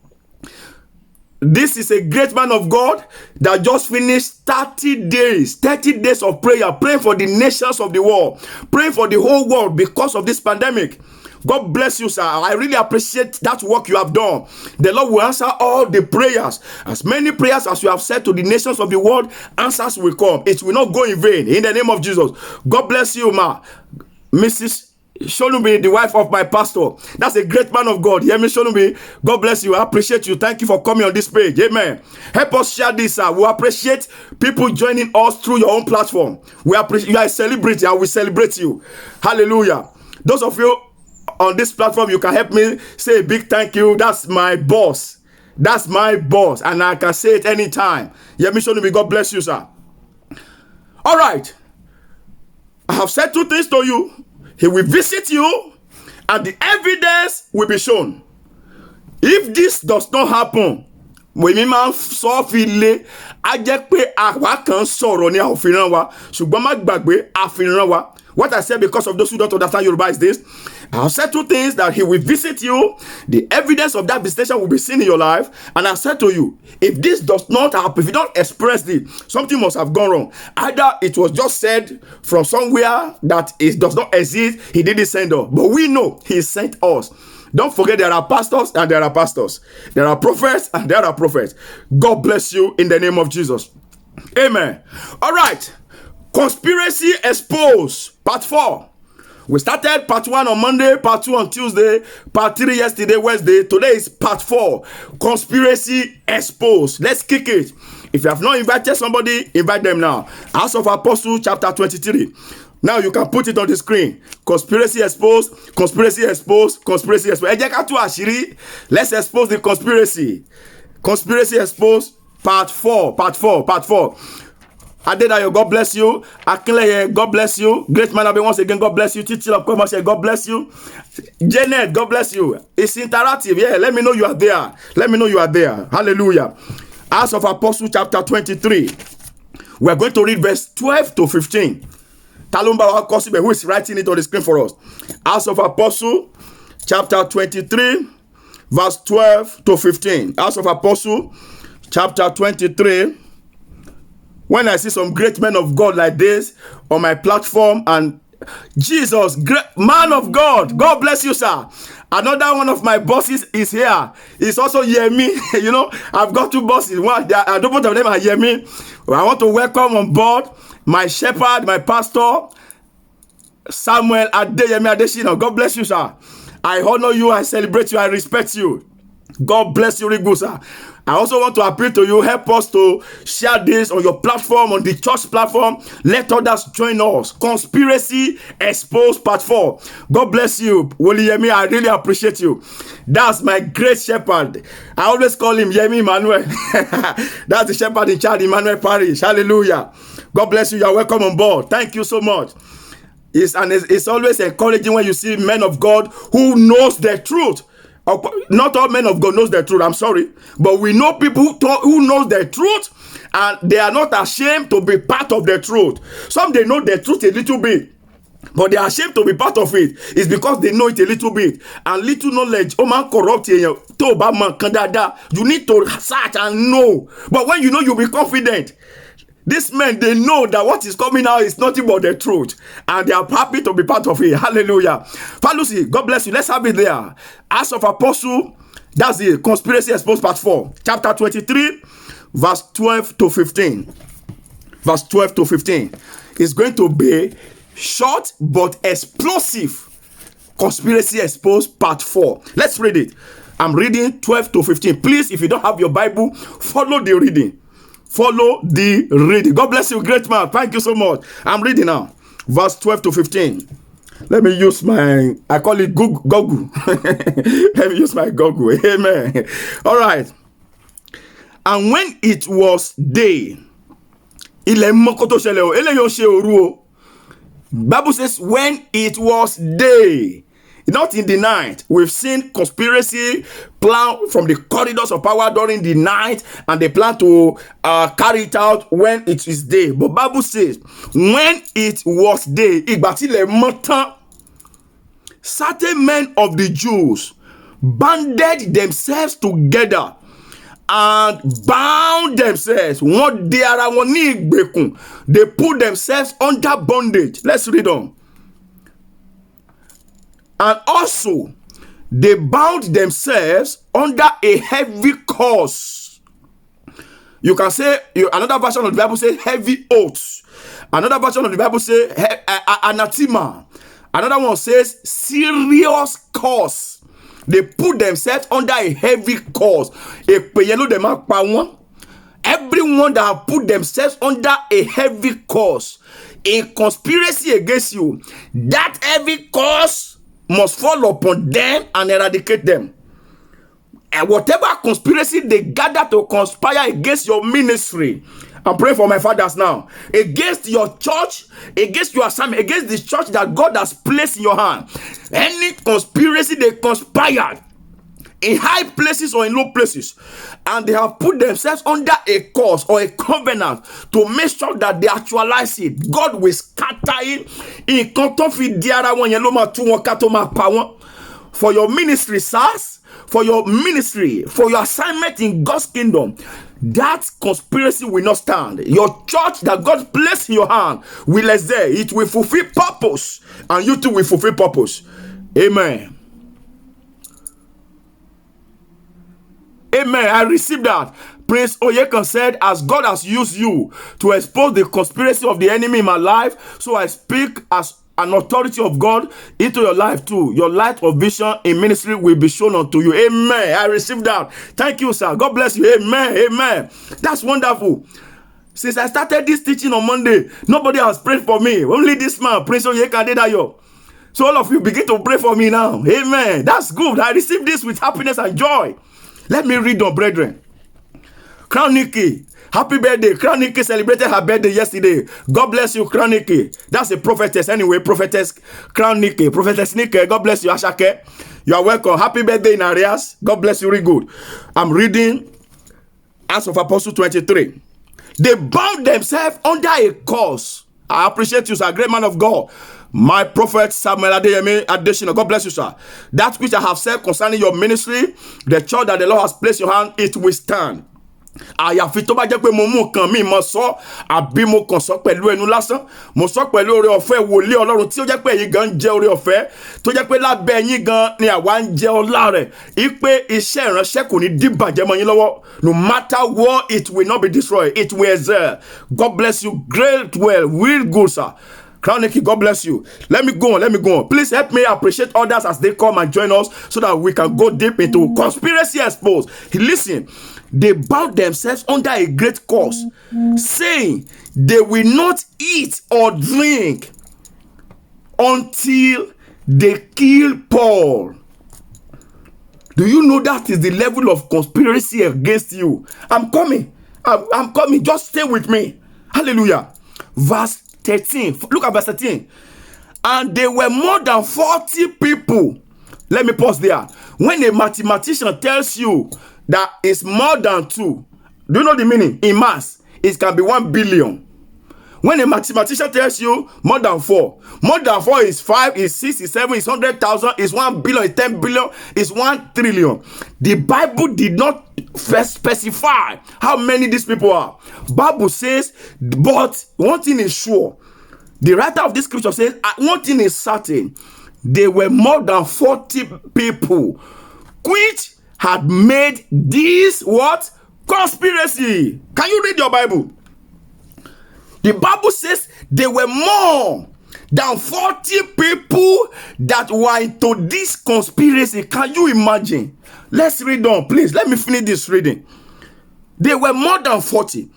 This is a great man of God that just finished 30 days of prayer, praying for the nations of the world, praying for the whole world because of this pandemic. God bless you, sir. I really appreciate that work you have done. The Lord will answer all the prayers. As many prayers as you have said to the nations of the world, answers will come. It will not go in vain. In the name of Jesus. God bless you, ma. Mrs. Solubi, the wife of my pastor. That's a great man of God. Yemi Solubi, God bless you. I appreciate you. Thank you for coming on this page. Amen. Help us share this, sir. We appreciate people joining us through your own platform. We appreciate you are a celebrity and we celebrate you. Hallelujah. Those of you on this platform, you can help me say a big thank you. That's my boss. That's my boss. And I can say it anytime. Yemi Solubi, God bless you, sir. All right. I have said two things to you. He will visit you and the evidence will be shown. If this does not happen, wèmí máa ń sọ file á jẹ́ pé àwa kan sọ̀rọ̀ ní àfihàn wa ṣùgbọ́n má gbàgbé àfihàn wa. What I said because of those who don't understand Yoruba is this. I have said two things: that he will visit you, the evidence of that visitation will be seen in your life. And I said to you, if this does not happen, if you don't express it, something must have gone wrong. Either it was just said from somewhere that it does not exist, he didn't send us. But we know he sent us. Don't forget, there are pastors and there are pastors. There are prophets and there are prophets. God bless you in the name of Jesus. Amen. All right. Conspiracy exposed, part 4. We started part 1 on Monday, part 2 on Tuesday, part 3 yesterday, Wednesday. Today is part 4. Conspiracy exposed. Let's kick it. If you have not invited somebody, invite them now. Acts of Apostles, chapter 23. Now you can put it on the screen. Conspiracy exposed, conspiracy exposed, conspiracy exposed. Let's expose the conspiracy. Conspiracy exposed, part 4, part 4, part 4. Adedayo, God bless you. Akinleye, God bless you. Great man of once again, God bless you. Teacher of Commerce, God bless you. Janet, God bless you. It's interactive. Yeah, let me know you are there. Let me know you are there. Hallelujah. Acts of Apostles, chapter 23. We are going to read verse 12 to 15. Talumba Wakosibe, who is writing it on the screen for us. Acts of Apostles, chapter 23, verse 12 to 15. Acts of Apostles, chapter 23. When I see some great men of God like this on my platform and Jesus, great man of God. God bless you, sir. Another one of my bosses is here. It's also Yemi. You know, I've got two bosses. One, both of them are Yemi. I want to welcome on board my shepherd, my pastor, Samuel Adeyemi Adesina. God bless you, sir. I honor you, I celebrate you, I respect you. God bless you, Rigu, sir. I also want to appeal to you, help us to share this on your platform, on the church platform. Let others join us. Conspiracy Exposed Part 4. God bless you, Woli Yemi. I really appreciate you. That's my great shepherd. I always call him Yemi Emmanuel. That's the shepherd in charge, Emmanuel Parish. Hallelujah. God bless you. You're welcome on board. Thank you so much. It's always encouraging when you see men of God who knows the truth. Not all men of God knows the truth, I'm sorry, but we know people who knows the truth and they are not ashamed to be part of the truth. Some they know the truth a little bit, but they are ashamed to be part of it. It's because they know it a little bit. And little knowledge, man corrupt you. You need to search and know. But when you know, you'll be confident. These men, they know that what is coming out is nothing but the truth. And they are happy to be part of it. Hallelujah. Falusi, God bless you. Let's have it there. Acts of Apostle, that's the Conspiracy Exposed Part 4. Chapter 23, verse 12 to 15. Verse 12 to 15. It's going to be short but explosive. Conspiracy Exposed Part 4. Let's read it. I'm reading 12 to 15. Please, if you don't have your Bible, follow the reading. Follow the reading. God bless you, great man. Thank you so much. I'm reading now. Verse 12 to 15. Let me use my, I call it Google. Let me use my Google. Amen. All right. And when it was day, Bible says when it was day, not in the night. We've seen conspiracy plan from the corridors of power during the night, and they plan to carry it out when it is day. But Bible says, when it was day, certain men of the Jews banded themselves together and bound themselves. They put themselves under bondage. Let's read on. And also, they bound themselves under a heavy curse. You can say, another version of the Bible says heavy oaths. Another version of the Bible says anathema. Another one says serious curse. They put themselves under a heavy curse. Everyone that have put themselves under a heavy curse, a conspiracy against you, that heavy curse must fall upon them and eradicate them. And whatever conspiracy they gather to conspire against your ministry, I'm praying for my fathers now, against your church, against your assignment, against the church that God has placed in your hand, any conspiracy they conspired in high places or in low places, and they have put themselves under a curse or a covenant to make sure that they actualize it, God will scatter it in for your ministry, sirs, for your ministry, for your assignment in God's kingdom. That conspiracy will not stand. Your church that God placed in your hand will exert. It will fulfill purpose, and you too will fulfill purpose. Amen. Amen. I received that. Prince Oyekan said, as God has used you to expose the conspiracy of the enemy in my life, so I speak as an authority of God into your life too. Your light of vision in ministry will be shown unto you. Amen. I received that. Thank you, sir. God bless you. Amen. Amen. That's wonderful. Since I started this teaching on Monday, nobody has prayed for me. Only this man, Prince Oyekan Adedayo. So all of you begin to pray for me now. Amen. That's good. I received this with happiness and joy. Let me read on, brethren. Crown Nikki, happy birthday. Crown Nikki celebrated her birthday yesterday. God bless you, Crown Nikki. That's a prophetess anyway. Prophetess Crown Nikki. Prophetess Nikki. God bless you, Ashake. You are welcome. Happy birthday in Arias. God bless you, really good. I'm reading Acts of Apostle 23. They bound themselves under a curse. I appreciate you, sir. Great man of God. My prophet Samuel Adeyemi Adesina, God bless you, sir. That which I have said concerning your ministry, the church that the Lord has placed in your hand, it will stand. àyàfi tó bá jẹ́ pé mo mú nǹkan mi mo sọ àbí mo kàn sọ pẹ̀lú ẹnu lásán, mo sọ pẹ̀lú oore ọ̀fẹ́ wòlíì Ọlọ́run tí ó jẹ́ pé ẹ̀yin gan ń jẹ oore ọ̀fẹ́, tó jẹ́ pé lábẹ́ ẹ̀yin gan ni àwa ń jẹ ọlá rẹ̀, ipe iṣẹ́ ìránṣẹ́ kò ní dìbàjẹ́ mọ́ yín lọ́wọ́. No matter what, it will not be destroyed, it will excel. God bless you, great well, real good, sir. Crown Nikki, God bless you. Let me go on. Please help me appreciate others as they come and join us so that we can go deep into conspiracy exposed. Listen, they bound themselves under a great curse, saying they will not eat or drink until they kill Paul. Do you know that is the level of conspiracy against you? I'm coming. Just stay with me. Hallelujah. Verse 13. Look at verse 13. And there were more than 40 people. Let me pause there. When a mathematician tells you that it's more than 2, do you know the meaning? In mass, it can be 1 billion. When a mathematician tells you more than 4 is 5, is 6, is 7, is 100,000, is 1 billion, is 10 billion, is 1 trillion. The Bible did not specify how many these people are. Bible says, but one thing is sure. The writer of this scripture says, one thing is certain. There were more than 40 people which had made this what? Conspiracy. Can you read your Bible? The Bible says there were more than 40 people that were into this conspiracy. Can you imagine? Let's read on, please. Let me finish this reading. There were more than 40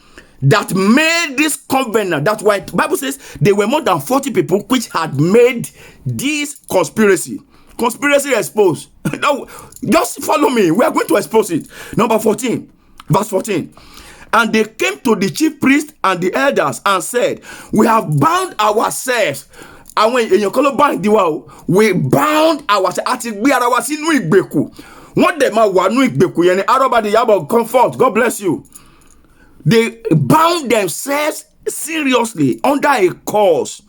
that made this covenant. That's why the Bible says there were more than 40 people which had made this conspiracy. Conspiracy exposed. Now, just follow me. We are going to expose it. Number 14, verse 14. And they came to the chief priest and the elders and said, we have bound ourselves. And when you call bound the wow, we bound ourselves. We are our sin we beku. What them are one week beku. Yani Arabadi yabo comfort. God bless you. They bound themselves seriously under a cause.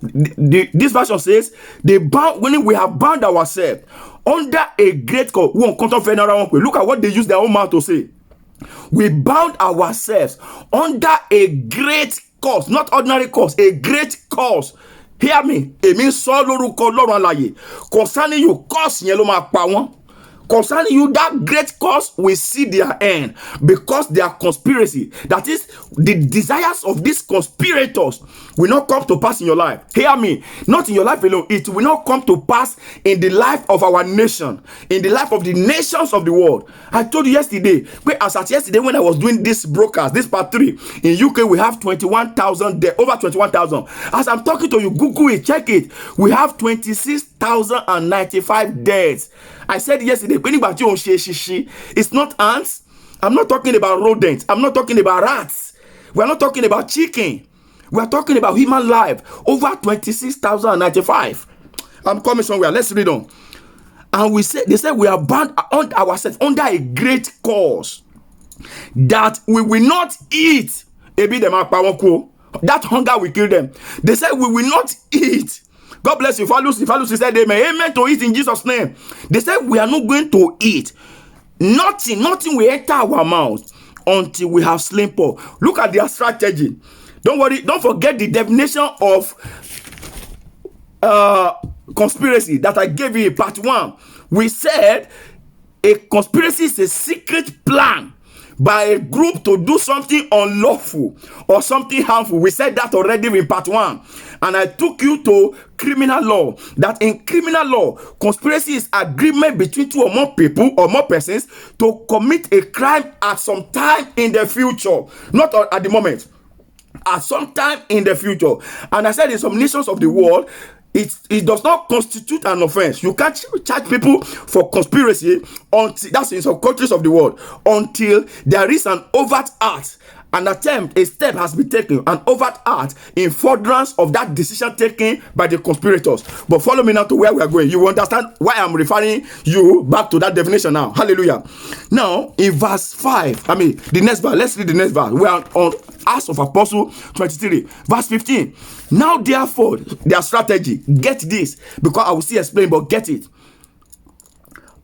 This version says they bound when we have bound ourselves under a great cause. Look at what they use their own mouth to say. We bound ourselves under a great cause, not ordinary cause, a great cause. Hear me. Èmi sọ lórúkọ Ọlọ́run alààyè. Concerning you, cause yẹn ló máa pa wọ́n. Concerning you, that great cause will see their end because their conspiracy, that is, the desires of these conspirators will not come to pass in your life. Hear me. Not in your life alone. It will not come to pass in the life of our nation, in the life of the nations of the world. I told you yesterday, as at yesterday when I was doing this broadcast, this part 3, in UK we have 21,000 there, over 21,000. As I'm talking to you, Google it, check it. We have 26,095 deaths. I said yesterday, it's not ants. I'm not talking about rodents. I'm not talking about rats. We're not talking about chicken. We're talking about human life. Over 26,095. I'm coming somewhere. Let's read on. And they said we are bound on ourselves under a great cause that we will not eat. That hunger will kill them. They said we will not eat. God bless you. Falusi said amen. Amen to eat in Jesus' name. They said we are not going to eat. Nothing will enter our mouth until we have slain Paul. Look at their strategy. Don't worry. Don't forget the definition of conspiracy that I gave you in part 1. We said a conspiracy is a secret plan by a group to do something unlawful or something harmful. We said that already in part 1. And I took you to criminal law. That in criminal law, conspiracy is agreement between 2 or more people or more persons to commit a crime at some time in the future. Not at the moment. At some time in the future. And I said in some nations of the world, it does not constitute an offense. You can't charge people for conspiracy until, that's in some countries of the world, until there is an overt act, an attempt, a step has been taken, an overt act in furtherance of that decision taken by the conspirators. But follow me now to where we are going. You understand why I'm referring you back to that definition now. Hallelujah. Now, in verse 5, the next verse, let's read the next verse. We are on Acts of Apostle 23, verse 15. Now, therefore, their strategy, get this, because I will still explain, but get it.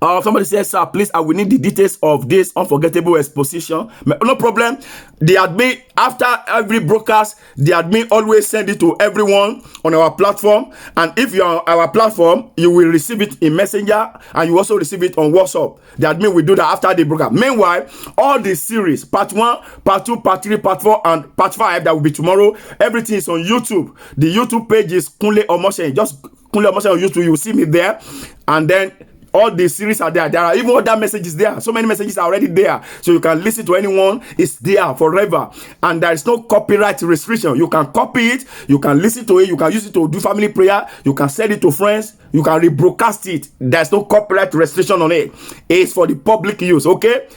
Somebody says, sir, please, I will need the details of this unforgettable exposition. No problem. The admin, after every broadcast, the admin always send it to everyone on our platform. And if you're on our platform, you will receive it in Messenger, and you also receive it on WhatsApp. The admin will do that after the broadcast. Meanwhile, all the series, part 1, part 2, part 3, part 4, and part 5, that will be tomorrow, everything is on YouTube. The YouTube page is Kunle Omosen. Just Kunle Omosen on YouTube, you will see me there. And then all the series are there. There are even other messages there. So many messages are already there. So you can listen to anyone. It's there forever. And there is no copyright restriction. You can copy it. You can listen to it. You can use it to do family prayer. You can send it to friends. You can rebroadcast it. There's no copyright restriction on it. It's for the public use. Okay?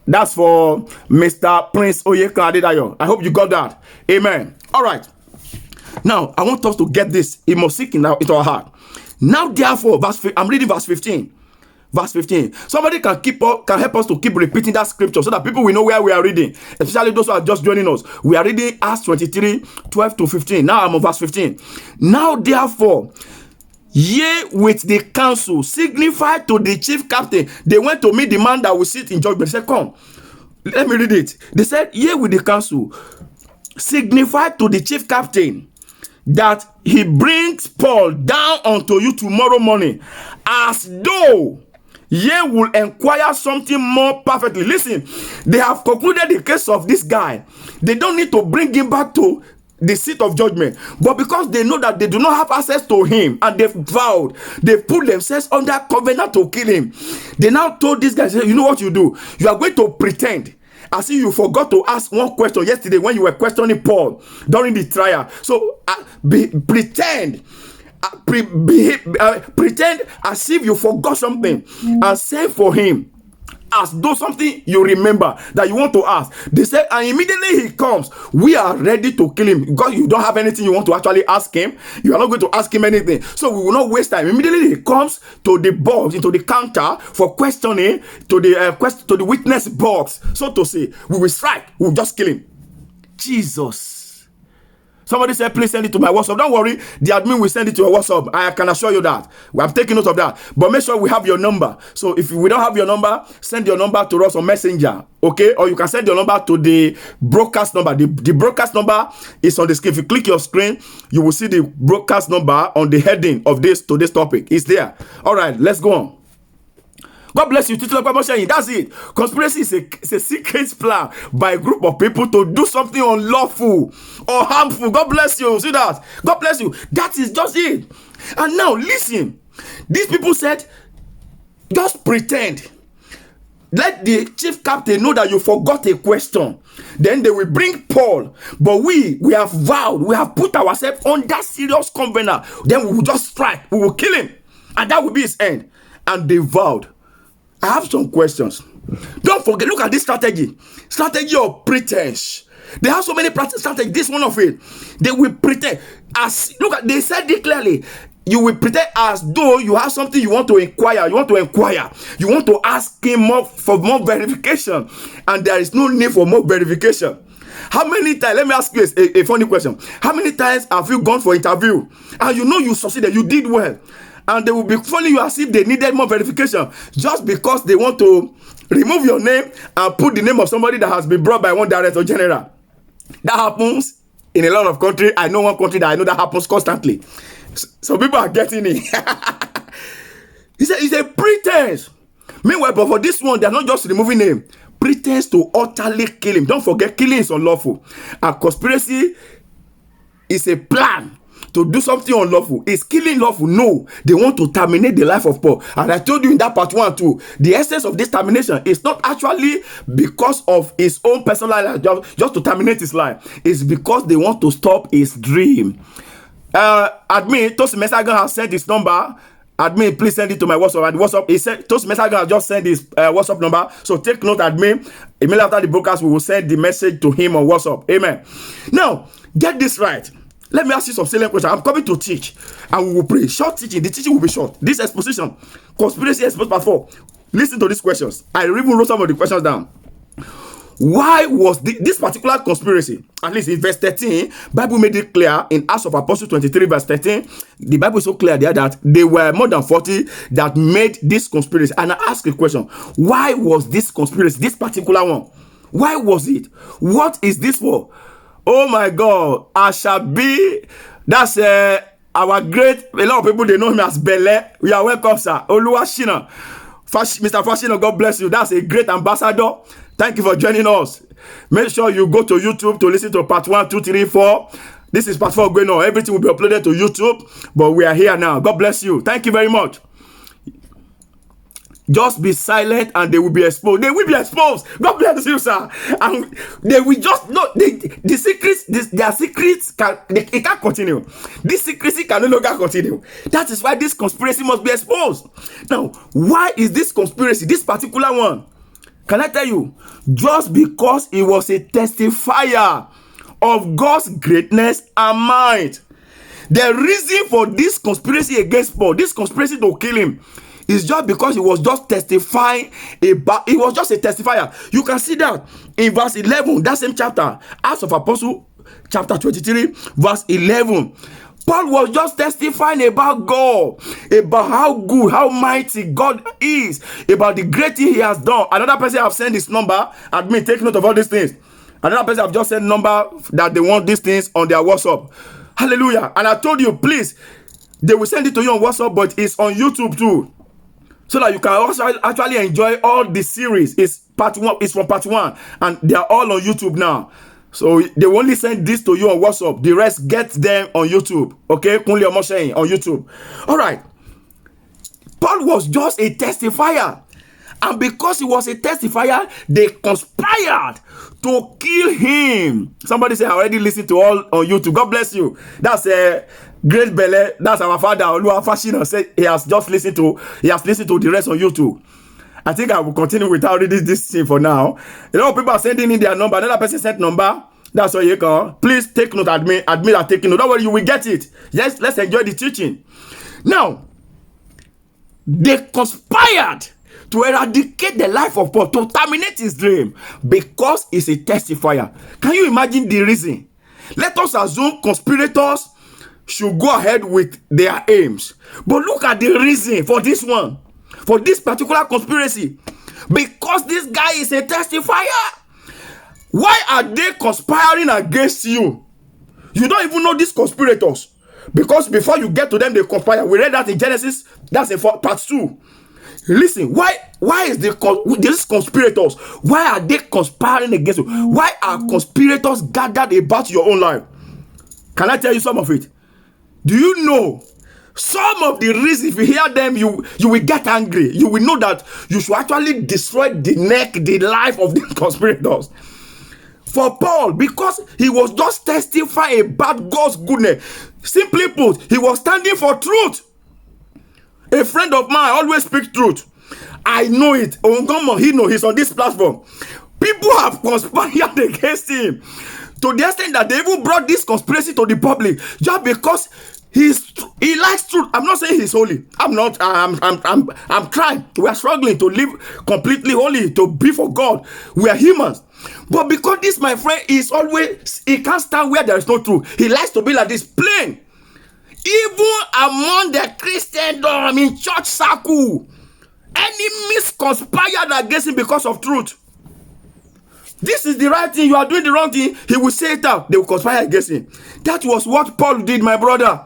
That's for Mr. Prince Oyekan Adedayo. I hope you got that. Amen. All right. Now, I want us to get this. It must sink into our heart. Now, therefore, I'm reading verse 15. Verse 15. Somebody can help us to keep repeating that scripture so that people will know where we are reading, especially those who are just joining us. We are reading Acts 23, 12 to 15. Now I'm on verse 15. Now therefore, ye with the council signified to the chief captain. They went to meet the man that will sit in judgment. They said, come, let me read it. They said, ye with the council signified to the chief captain that he brings Paul down unto you tomorrow morning, as though ye will inquire something more perfectly. Listen, they have concluded the case of this guy. They don't need to bring him back to the seat of judgment, but because they know that they do not have access to him, and they've vowed, they put themselves under covenant to kill him. They now told this guy, you know what you do? You are going to pretend as if you forgot to ask one question yesterday when you were questioning Paul during the trial. So pretend as if you forgot something and say for him as though something you remember that you want to ask. They said, and immediately he comes, we are ready to kill him, because you don't have anything you want to actually ask him. You are not going to ask him anything, so we will not waste time. Immediately he comes to the box, into the counter for questioning, to the witness box, so to say. We will strike, we will just kill him. Jesus. Somebody said, please send it to my WhatsApp. Don't worry, the admin will send it to your WhatsApp. I can assure you that. We have taken note of that. But make sure we have your number. So if we don't have your number, send your number to us on Messenger. Okay? Or you can send your number to the broadcast number. The broadcast number is on the screen. If you click your screen, you will see the broadcast number on the heading of today's topic. It's there. All right, let's go on. God bless you. That's it. Conspiracy is a secret plan by a group of people to do something unlawful or harmful. God bless you. See that? God bless you. That is just it. And now listen. These people said, just pretend. Let the chief captain know that you forgot a question. Then they will bring Paul. But we have vowed, we have put ourselves on that serious covenant. Then we will just strike. We will kill him. And that will be his end. And they vowed. I have some questions. Don't forget, look at this strategy. Strategy of pretense. They have so many strategies. This one of it. They will pretend. They said it clearly. You will pretend as though you have something you want to inquire. You want to ask him for more verification. And there is no need for more verification. How many times, let me ask you a funny question. How many times have you gone for interview and you know you succeeded, you did well, and they will be following you as if they needed more verification just because they want to remove your name and put the name of somebody that has been brought by one director general? That happens in a lot of countries. I know one country that I know that happens constantly. So people are getting it. It's a pretense. Meanwhile, but for this one, they are not just removing name. Pretense to utterly kill him. Don't forget, killing is unlawful. And conspiracy is a plan to do something unlawful. Is killing lawful? No. They want to terminate the life of Paul. And I told you in that part 1 too, the essence of this termination is not actually because of his own personal life, just to terminate his life. It's because they want to stop his dream. Admin, Tosi Mesagan has sent his number. Admin, please send it to my WhatsApp. And WhatsApp, he said, Tosi Mesagan has just sent his WhatsApp number. So take note, admin. Immediately after the broadcast, we will send the message to him on WhatsApp. Amen. Now, get this right. Let me ask you some salient questions. I'm coming to teach, and we will pray. Short teaching. The teaching will be short. This exposition, conspiracy exposed part 4. Listen to these questions. I even wrote some of the questions down. why was this particular conspiracy, at least in verse 13, Bible made it clear in Acts of Apostles 23 verse 13, the Bible is so clear there that they were more than 40 that made this conspiracy. And I ask a question, why was this conspiracy, this particular one, why was it? What is this for? Oh my God, I shall be, that's our great, a lot of people, they know him as Bele. We are welcome, sir. Oluwashina. Mr. Fashino, God bless you. That's a great ambassador. Thank you for joining us. Make sure you go to YouTube to listen to part 1, 2, 3, 4. This is part 4 going on. Everything will be uploaded to YouTube, but we are here now. God bless you. Thank you very much. Just be silent and they will be exposed. They will be exposed. God bless you, sir. And they will just know the secrets, their secrets it can't continue. This secrecy can no longer continue. That is why this conspiracy must be exposed. Now, why is this conspiracy, this particular one? Can I tell you? Just because it was a testifier of God's greatness and might. The reason for this conspiracy against Paul, this conspiracy to kill him, is just because he was just testifying about, he was just a testifier. You can see that in verse 11, that same chapter, Acts of Apostles, chapter 23, verse 11. Paul was just testifying about God, about how good, how mighty God is, about the great thing he has done. Another person have sent his number, admin, take note of all these things. Another person have just sent number that they want these things on their WhatsApp. Hallelujah. And I told you, please, they will send it to you on WhatsApp, but it's on YouTube too, so that you can also actually enjoy all the series. It's part 1, it's from part 1, and they are all on YouTube now. So they will only send this to you on WhatsApp. The rest get them on YouTube. Okay, Kunle Omosheyin on YouTube. All right. Paul was just a testifier, and because he was a testifier, they conspired to kill him. Somebody say, I already listened to all on YouTube. God bless you. That's a great Bele. That's our father Oluwafashina said he has listened to the rest on YouTube. I think I will continue without reading this thing for now. A lot of people are sending in their number. Another person sent number. That's all you can. Please take note. Admit are taking note. Don't worry, you will get it. Yes, let's enjoy the teaching. Now, they conspired to eradicate the life of Paul, to terminate his dream, because he's a testifier. Can you imagine the reason? Let us assume conspirators should go ahead with their aims. But look at the reason for this one. For this particular conspiracy, because this guy is a testifier. Why are they conspiring against you? You don't even know these conspirators, because before you get to them, they conspire. We read that in Genesis. That's in part 2. Listen, why is these conspirators? Why are they conspiring against you? Why are conspirators gathered about your own life? Can I tell you some of it? Do you know? Some of the reasons, if you hear them, you will get angry. You will know that you should actually destroy the life of the conspirators. For Paul, because he was just testifying about God's goodness. Simply put, he was standing for truth. A friend of mine always speaks truth. I know it. He knows he's on this platform. People have conspired against him to the extent that they even brought this conspiracy to the public just because he likes truth. I'm not saying he's holy. I'm not. I'm trying. We are struggling to live completely holy, to be for God. We are humans. But because this, my friend, is always, he can't stand where there is no truth. He likes to be like this, plain. Even among the Christendom in church circle, enemies conspired against him because of truth. This is the right thing. You are doing the wrong thing. He will say it out. They will conspire against him. That was what Paul did, my brother.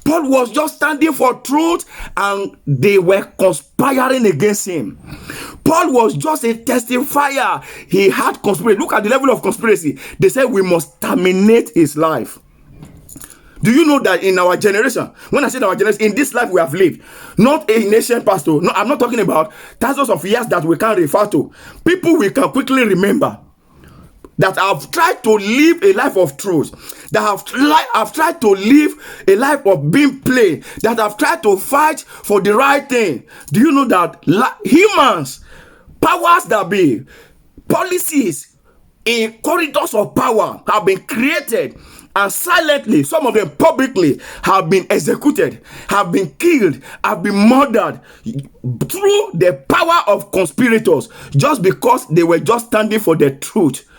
Paul was just standing for truth, and they were conspiring against him. Paul was just a testifier. He had conspiracy. Look at the level of conspiracy. They said we must terminate his life. Do you know that in our generation, when I say our generation, in this life we have lived, not a nation pastor. No, I'm not talking about thousands of years that we can refer to. People we can quickly remember that have tried to live a life of truth, that have tried to live a life of being plain, that have tried to fight for the right thing. Do you know that humans, powers that be, policies, in corridors of power have been created, and silently, some of them publicly, have been executed, have been killed, have been murdered through the power of conspirators, just because they were just standing for the truth,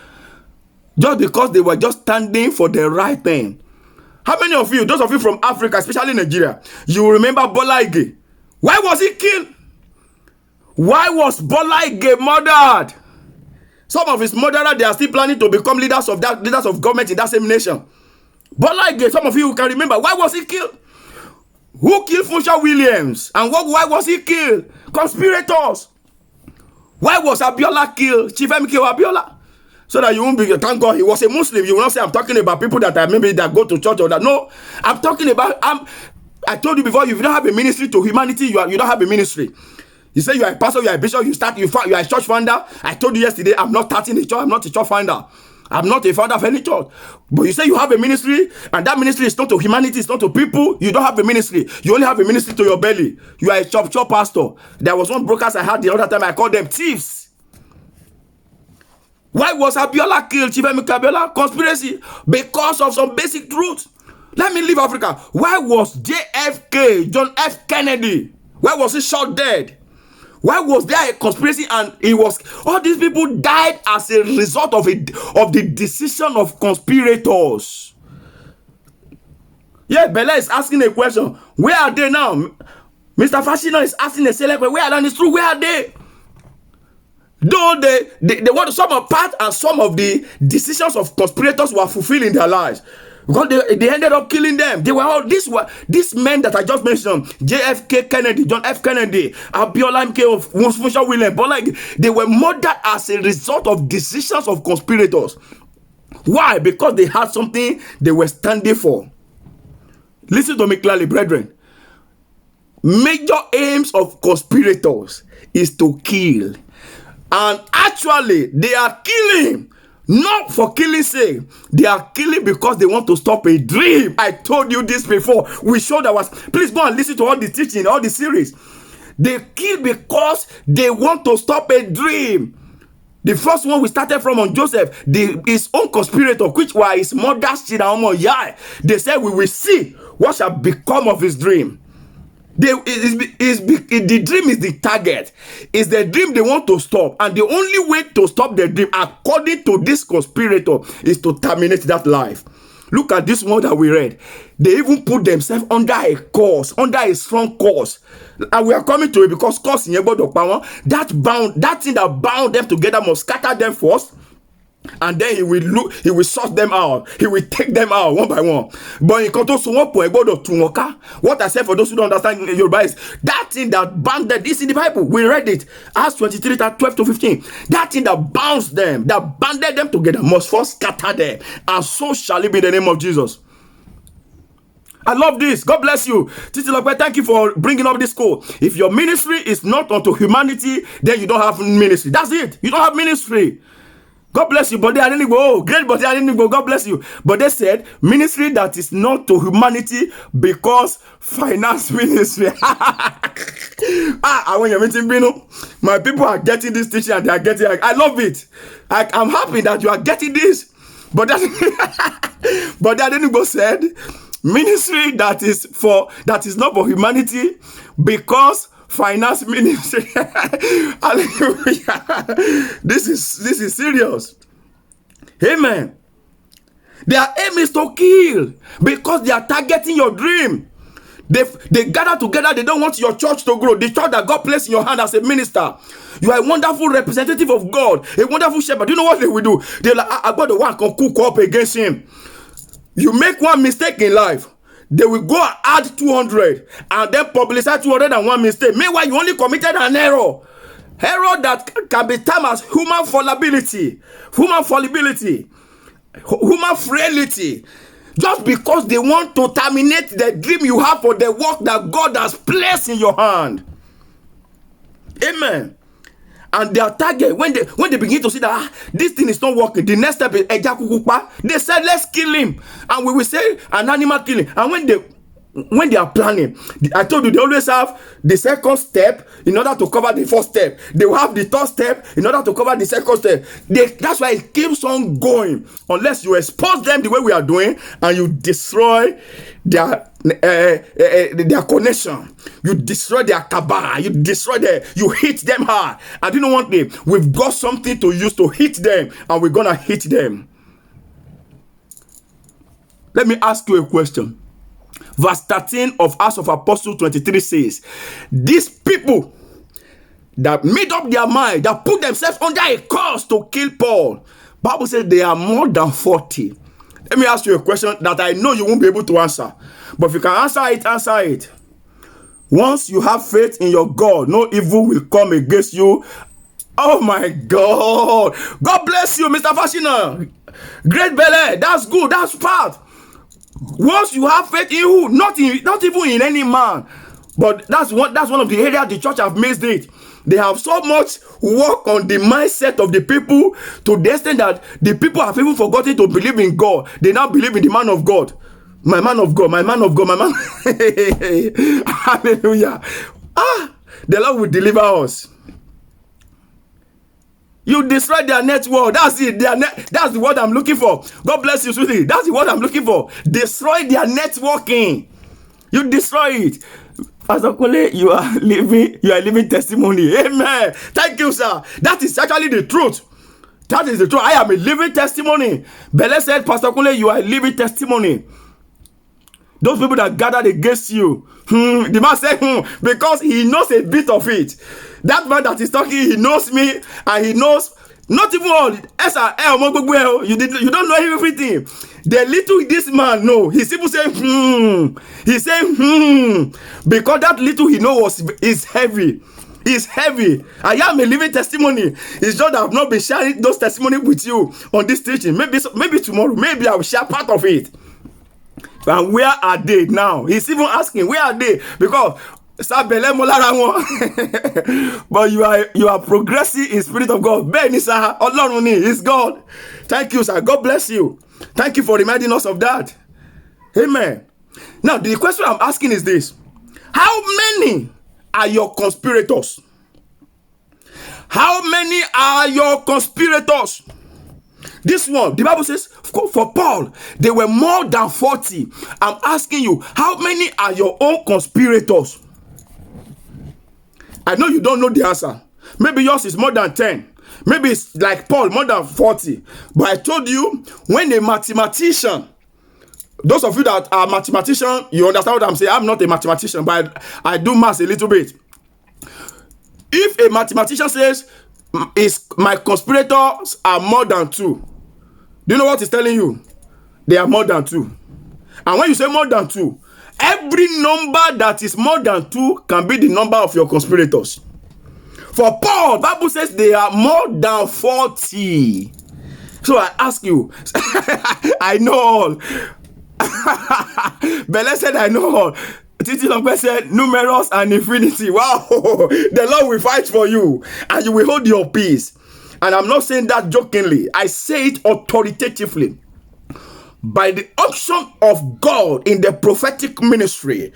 just because they were just standing for the right thing. How many of you, those of you from Africa, especially Nigeria, you remember Bola Ige? Why was he killed? Why was Bola Ige murdered? Some of his murderers, they are still planning to become leaders of government in that same nation. Bola Ige, some of you can remember, why was he killed? Who killed Funsho Williams? And why was he killed? Conspirators. Why was Abiola killed? Chief MKO Abiola? So that you won't be, thank God he was a Muslim. You will not say I'm talking about people that are maybe that go to church or that. No, I'm talking about, I told you before, if you don't have a ministry to humanity, you don't have a ministry. You say you are a pastor, you are a bishop, you are a church founder. I told you yesterday, I'm not starting a church, I'm not a church founder. I'm not a founder of any church. But you say you have a ministry, and that ministry is not to humanity, it's not to people. You don't have a ministry. You only have a ministry to your belly. You are a church pastor. There was one brokers I had the other time, I called them thieves. Why was Abiola killed, Chief Emeka Abiola? Conspiracy. Because of some basic truth. Let me leave Africa. Why was JFK, John F. Kennedy, why was he shot dead? Why was there a conspiracy and all these people died as a result of the decision of conspirators? Yeah, Bella is asking a question. Where are they now? Mr. Fashino is asking a select question. Where are they? It's true. Where are they? Though they want some of part and some of the decisions of conspirators were fulfilled in their lives. Because they ended up killing them. They were all these men that I just mentioned, JFK Kennedy, John F. Kennedy, Abiola MKO, Funsho Williams, Bola Ige, they were murdered as a result of decisions of conspirators. Why? Because they had something they were standing for. Listen to me clearly, brethren. Major aims of conspirators is to kill. And actually, they are killing not for killing's sake. They are killing because they want to stop a dream. I told you this before. We showed that. Please go and listen to all the teaching, all the series. They kill because they want to stop a dream. The first one we started from on Joseph, his own conspirator, which was his mother's children. They said, we will see what shall become of his dream. The dream is the target. It's the dream they want to stop, and the only way to stop the dream, according to this conspirator, is to terminate that life. Look at this one that we read. They even put themselves under a cause, under a strong cause, and we are coming to it because cause in that thing that bound them together must scatter them first. And then he will sort them out. He will take them out one by one. But in what I said for those who don't understand Yoruba is that thing that bound them. This in the Bible. We read it. Acts 23, 12 to 15. That thing that bounds them, that banded them together, must first scatter them. And so shall it be in the name of Jesus. I love this. God bless you. Titi Lokwe, thank you for bringing up this call. If your ministry is not unto humanity, then you don't have ministry. That's it. You don't have ministry. God bless you, but I didn't go. Great, but I didn't go. God bless you. But they said ministry that is not to humanity because finance ministry. When you're meeting Bino, my people are getting this teaching and they are getting. I love it. I'm happy that you are getting this. But but I didn't go said ministry that is not for humanity because finance ministry. Hallelujah. This is serious. Amen. Their aim is to kill because they are targeting your dream. They gather together. They don't want your church to grow. The church that God placed in your hand as a minister. You are a wonderful representative of God, a wonderful shepherd. You know what they will do? They're like, I got the one can cook up against him. You make one mistake in life, they will go and add 200 and then publicize 201 mistake. Meanwhile, you only committed an error. Error that can be termed as human fallibility, human frailty. Just because they want to terminate the dream you have for the work that God has placed in your hand. Amen. And their target, when they begin to see that this thing is not working, the next step is Eja Kukupa. They said, let's kill him. And we will say an animal killing. And when when they are planning, I told you they always have the second step in order to cover the first step. They will have the third step in order to cover the second step. That's why it keeps on going unless you expose them the way we are doing and you destroy their connection. You destroy their cabal. You hit them hard. I didn't want them. We've got something to use to hit them, and we're gonna hit them. Let me ask you a question. Verse 13 of Acts of Apostles 23 says, these people that made up their mind, that put themselves under a curse to kill Paul, Bible says they are more than 40. Let me ask you a question that I know you won't be able to answer. But if you can answer it, answer it. Once you have faith in your God, no evil will come against you. Oh my God. God bless you, Mr. Fashina. Great belly. That's good. That's part. Once you have faith in who? Not even in any man. But that's one of the areas the church have missed it. They have so much work on the mindset of the people to the extent that the people have even forgotten to believe in God. They now believe in the man of God. My man of God, my man of God, my man. Hallelujah. The Lord will deliver us. You destroy their network. That's it. That's the word I'm looking for. God bless you, sweetie. That's the word I'm looking for. Destroy their networking. You destroy it. Pastor Kole, you are living testimony. Amen. Thank you, sir. That is actually the truth. That is the truth. I am a living testimony. Bele said, Pastor Kole, you are a living testimony. Those people that gathered against you, the man said, because he knows a bit of it. That man that is talking, he knows me, and he knows not even all. You don't know everything. The little this man know, he's even saying, He's saying, because that little he knows is heavy. It's heavy. I am a living testimony. It's just that I've not been sharing those testimonies with you on this teaching. Maybe tomorrow, maybe I will share part of it. And where are they now? He's even asking, where are they? Because but you are progressing in spirit of God. It's God. Thank you, sir. God bless you. Thank you for reminding us of that. Amen. Now, the question I'm asking is this: how many are your conspirators? How many are your conspirators? This one, the Bible says, for Paul, they were more than 40. I'm asking you, how many are your own conspirators? I know you don't know the answer. Maybe yours is more than 10. Maybe it's like Paul, more than 40. But I told you, when a mathematician, those of you that are mathematicians, you understand what I'm saying. I'm not a mathematician, but I do math a little bit. If a mathematician says, my conspirators are more than 2, do you know what he's telling you? They are more than 2. And when you say more than 2, every number that is more than 2 can be the number of your conspirators. For Paul, Bible says they are more than 40. So I ask you, I know all. Bele said, I know all. Titi Longbe said, numerous and infinity. Wow, the Lord will fight for you and you will hold your peace. And I'm not saying that jokingly. I say it authoritatively. By the unction of God in the prophetic ministry,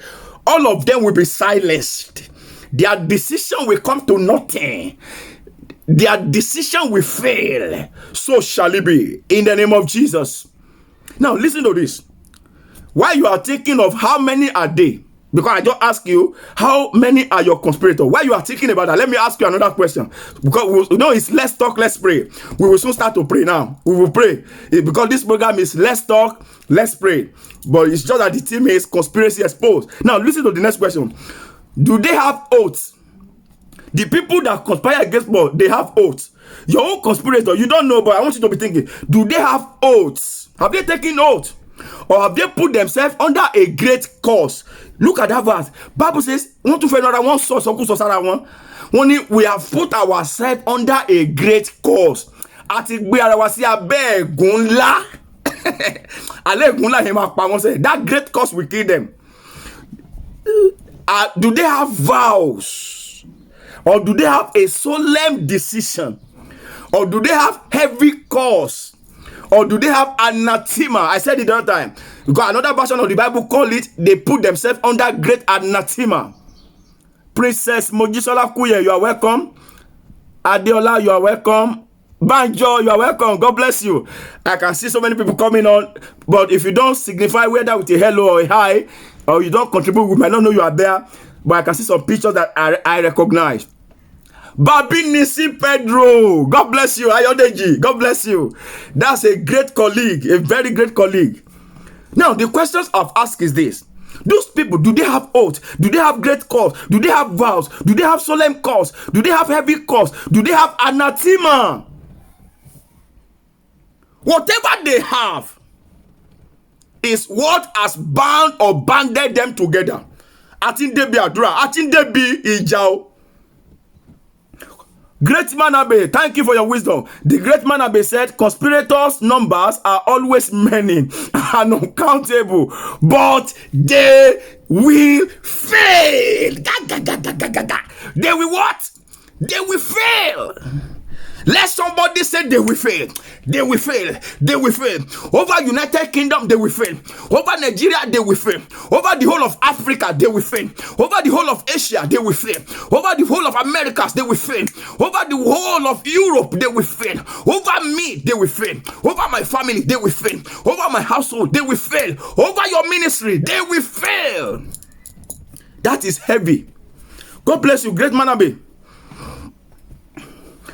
all of them will be silenced. Their decision will come to nothing. Their decision will fail. So shall it be in the name of Jesus. Now listen to this. While you are thinking of how many are they, because I just ask you, how many are your conspirators? While you are thinking about that, let me ask you another question. Because it's let's talk, let's pray. We will soon start to pray now. We will pray. Because this program is let's talk, let's pray. But it's just that the team is conspiracy exposed. Now listen to the next question. Do they have oaths? The people that conspire against Paul, they have oaths. Your own conspirator, you don't know, but I want you to be thinking, do they have oaths? Have they taken oath? Or have they put themselves under a great cause? Look at that verse. Bible says, we have put ourselves under a great cause. That great cause will kill them. Do they have vows? Or do they have a solemn decision? Or do they have heavy cause? Or do they have anathema? I said it the other time. Because another version of the Bible call it, they put themselves under great anathema. Princess Mojisola Kuye, you are welcome. Adeola, you are welcome. Banjo, you are welcome. God bless you. I can see so many people coming on, but if you don't signify whether with a hello or a hi, or you don't contribute, we might not know you are there, but I can see some pictures that I recognize. Babi Nisi Pedro, God bless you. Ayodeji, God bless you. That's a great colleague, a very great colleague. Now, the questions I've asked is this. Those people, do they have oath? Do they have great cause? Do they have vows? Do they have solemn cause? Do they have heavy cause? Do they have anathema? Whatever they have is what has bound or banded them together. Atindebi Adura, Atindebi Ijao. Great man Abe, thank you for your wisdom. The great man Abe said, conspirators' numbers are always many and uncountable, but they will fail. They will what? They will fail. Let somebody say they will fail. They will fail. They will fail. Over United Kingdom, they will fail. Over Nigeria, they will fail. Over the whole of Africa, they will fail. Over the whole of Asia, they will fail. Over the whole of Americas, they will fail. Over the whole of Europe, they will fail. Over me, they will fail. Over my family, they will fail. Over my household, they will fail. Over your ministry, they will fail. That is heavy. God bless you, great Manabe.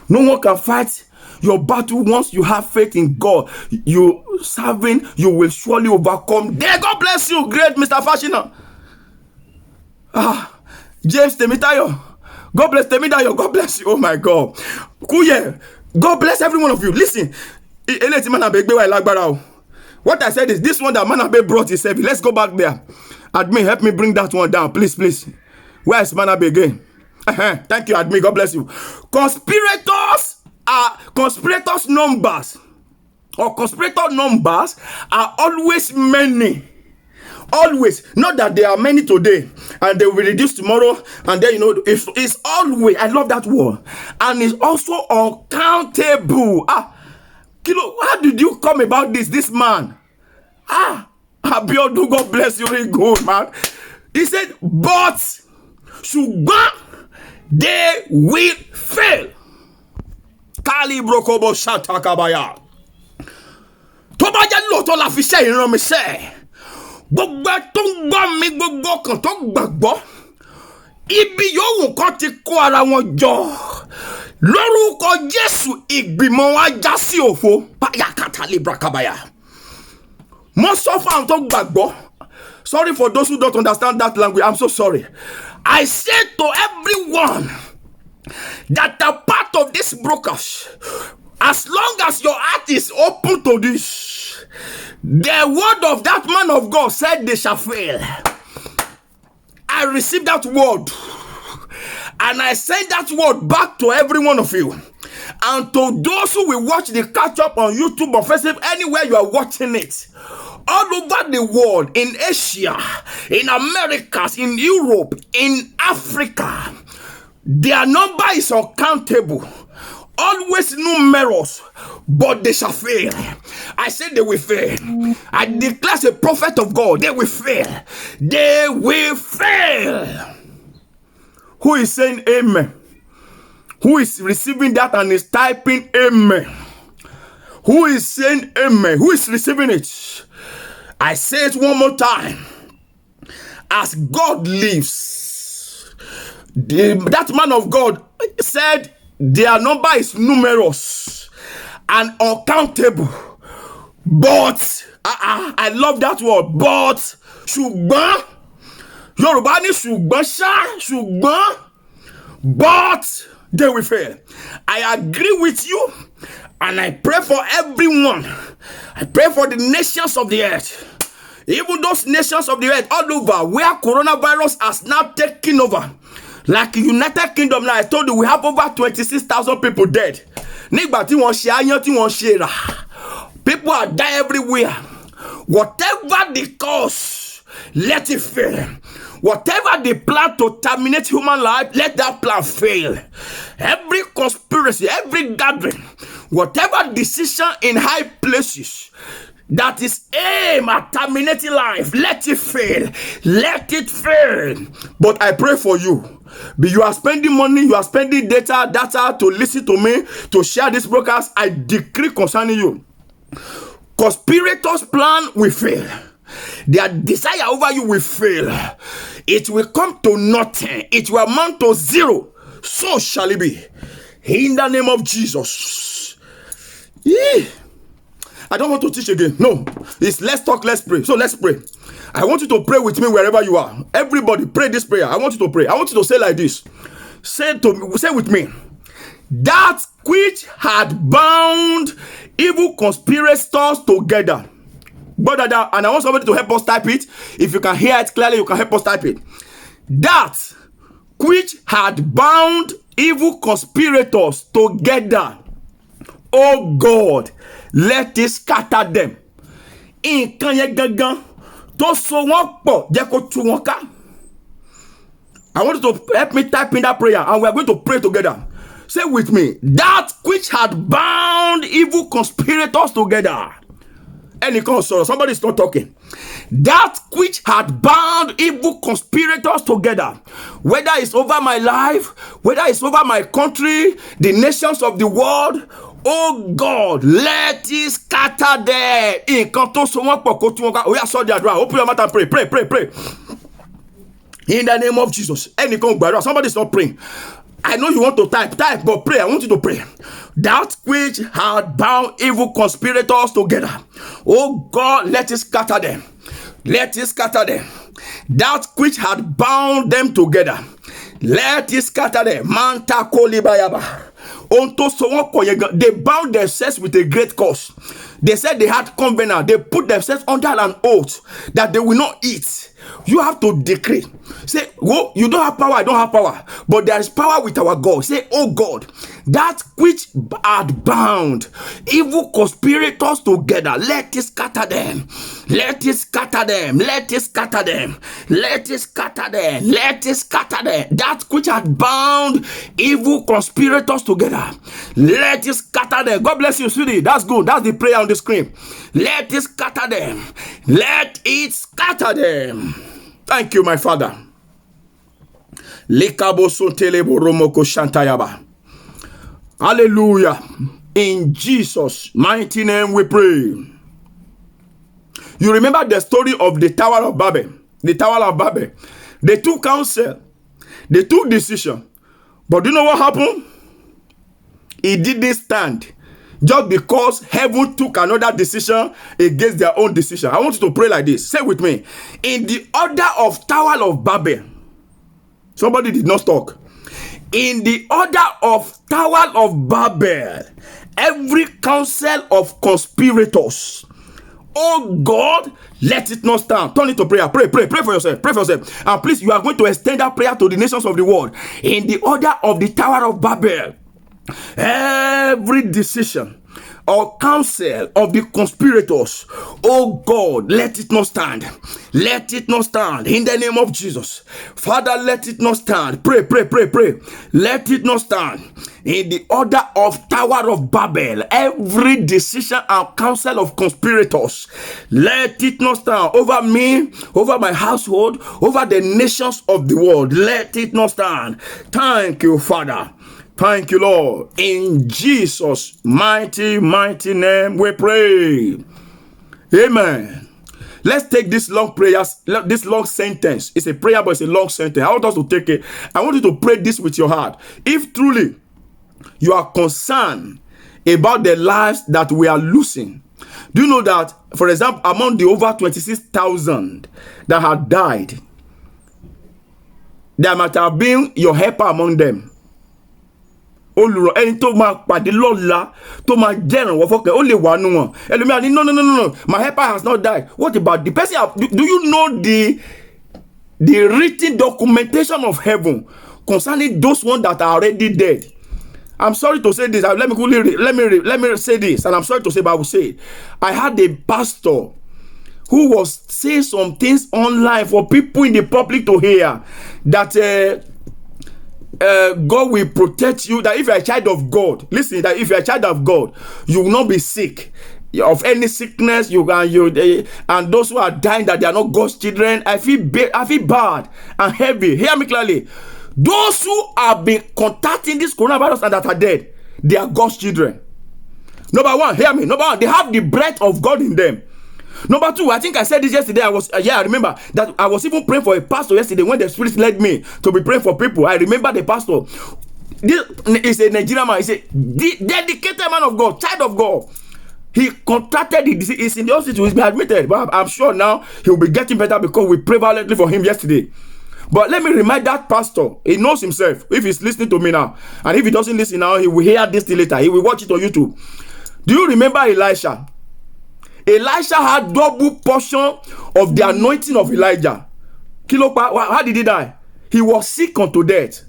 No one can fight your battle once you have faith in God. You serving, you will surely overcome. There, God bless you, great Mr. Fashina. James Temitayo. God bless Temitayo. God bless you. Oh my God. Kuye. God bless every one of you. Listen. What I said is this one that Manabe brought is heavy. Let's go back there. Admin, help me bring that one down. Please, please. Where is Manabe again? Thank you, Admin. God bless you. Conspirators numbers or conspirator numbers are always many. Always. Not that there are many today and they will be reduced tomorrow, and then it's always. I love that word. And it's also uncountable. Kilo, how did you come about this man? Abiodu, God bless you, really good, man. He said, but ṣùgbọ́n they will fail. Kali brokobo shatakabaya. Tó bá jẹ́ lóòótọ́ la fi ṣe ìran mi ṣe. Gbogbo tó ń gbọ́ mi, gbogbo kan tó gbàgbọ́. Ibi yòówù kan ti kó ara wọn jọ. Lórúkọ Jésù ìgbìmọ̀ wa já sí òfo. Báyà kàtàlí brakabaya. Mo sọ fún àwọn tó gbàgbọ́. Sorry for those who don't understand that language. I'm so sorry. I say to everyone that are part of this brokers, as long as your heart is open to this, the word of that man of God said they shall fail. I received that word and I send that word back to every one of you. And to those who will watch the catch up on YouTube or Facebook, anywhere you are watching it, all over the world, in Asia, in Americas, in Europe, in Africa, their number is uncountable, always numerous, but they shall fail. I said they will fail. I declare as a prophet of God, they will fail. They will fail. Who is saying amen? Who is receiving that and is typing amen? Who is saying amen? Who is receiving it? I say it one more time. As God lives, that man of God said their number is numerous and uncountable. But I love that word. But ṣùgbọ́n Yorùbá ní ṣùgbọ́n ṣá ṣùgbọ́n, but they will fail. I agree with you. And I pray for everyone. I pray for the nations of the earth. Even those nations of the earth all over where coronavirus has now taken over. Like the United Kingdom now, I told you we have over 26,000 people dead. People are dying everywhere. Whatever the cause, let it fail. Whatever they plan to terminate human life, let that plan fail. Every conspiracy, every gathering, Whatever decision in high places that is aim at terminating life, let it fail. Let it fail. But I pray for you. You are spending money, you are spending data to listen to me, to share this broadcast. I decree concerning you. Conspirators' plan will fail. Their desire over you will fail. It will come to nothing. It will amount to zero. So shall it be. In the name of Jesus. Yeah. I don't want to teach again. No. It's let's talk, let's pray. So let's pray. I want you to pray with me wherever you are. Everybody pray this prayer. I want you to pray. I want you to say like this. Say with me. That which had bound evil conspirators together. And I want somebody to help us type it. If you can hear it clearly, you can help us type it. That which had bound evil conspirators together, oh God, let it scatter them. Nǹkan yẹn gangan tó so wọ́n pọ̀ jẹ́ kó tú wọn ká. I want you to help me type in that prayer, and we are going to pray together. Say with me. That which had bound evil conspirators together. Somebody is not talking. That which had bound evil conspirators together, whether it's over my life, whether it's over my country, the nations of the world, oh God, let it scatter them. Open your mouth and pray. Pray. In the name of Jesus. Somebody is not praying. I know you want to type, but pray. I want you to pray. That which had bound evil conspirators together, oh God, let it scatter them. Let it scatter them. That which had bound them together, let it scatter them. Manta kolibayaba. They bound themselves with a great cause. They said they had covenant. They put themselves under an oath that they will not eat. You have to decree. Say, oh, you don't have power, I don't have power. But there is power with our God. Say, oh God, that which had bound evil conspirators together, let it scatter them. Let it scatter them. Let it scatter them. Let it scatter them. Let it scatter them. That which had bound evil conspirators together, let it scatter them. God bless you, sweetie. That's good. That's the prayer on the screen. Let it scatter them. Let it scatter them. Thank you, my Father. Hallelujah. In Jesus' mighty name we pray. You remember the story of the Tower of Babel. The Tower of Babel. They took counsel. They took decision. But do you know what happened? It didn't stand. Just because heaven took another decision against their own decision. I want you to pray like this. Say with me. In the order of Tower of Babel. Somebody did not talk. In the order of Tower of Babel, every council of conspirators, oh God, let it not stand. Turn it to prayer. Pray for yourself. Pray for yourself. And please, you are going to extend that prayer to the nations of the world. In the order of the Tower of Babel, every decision or counsel of the conspirators, oh God, let it not stand. Let it not stand. In the name of Jesus. Father, let it not stand. Pray. Let it not stand. In the order of Tower of Babel, every decision and counsel of conspirators, let it not stand over me, over my household, over the nations of the world. Let it not stand. Thank you, Father. Thank you, Lord. In Jesus' mighty name we pray. Amen. Let's take this long prayers, this long sentence. It's a prayer, but it's a long sentence. I want us to take it. I want you to pray this with your heart. If truly you are concerned about the lives that we are losing, do you know that, for example, among the over 26,000 that have died, there might have been your helper among them. Ẹni tó máa pàdé lọ́la tó máa jẹ́ ìrànwọ́ fọ́kẹ́ ó lè wà nù wọn. Ẹlòmíràn ní no, my helper has not died. What about the person? Do you know the written documentation of heaven concerning those ones that are already dead? I'm sorry to say this. Let me say this, and I'm sorry to say, but I will say it. I had a pastor who was saying some things online for people in the public to hear that God will protect you, that if you're a child of God, listen, that if you're a child of God, you will not be sick of any sickness. And those who are dying that they are not God's children, I feel bad and heavy. Hear me clearly. Those who have been contacting this coronavirus and that are dead, they are God's children. Number one, hear me. Number one, they have the breath of God in them. Number two, I think I said this yesterday. I remember that I was even praying for a pastor yesterday when the Spirit led me to be praying for people. I remember the pastor. This is a Nigerian man. He's a dedicated man of God, child of God. He contracted the disease. He's in the hospital. He's been admitted. But I'm sure now he'll be getting better because we prayed violently for him yesterday. But let me remind that pastor, he knows himself. If he's listening to me now, and if he doesn't listen now, he will hear this later. He will watch it on YouTube. Do you remember Elisha? Elisha had double portion of the anointing of Elijah. How did he die? He was sick unto death.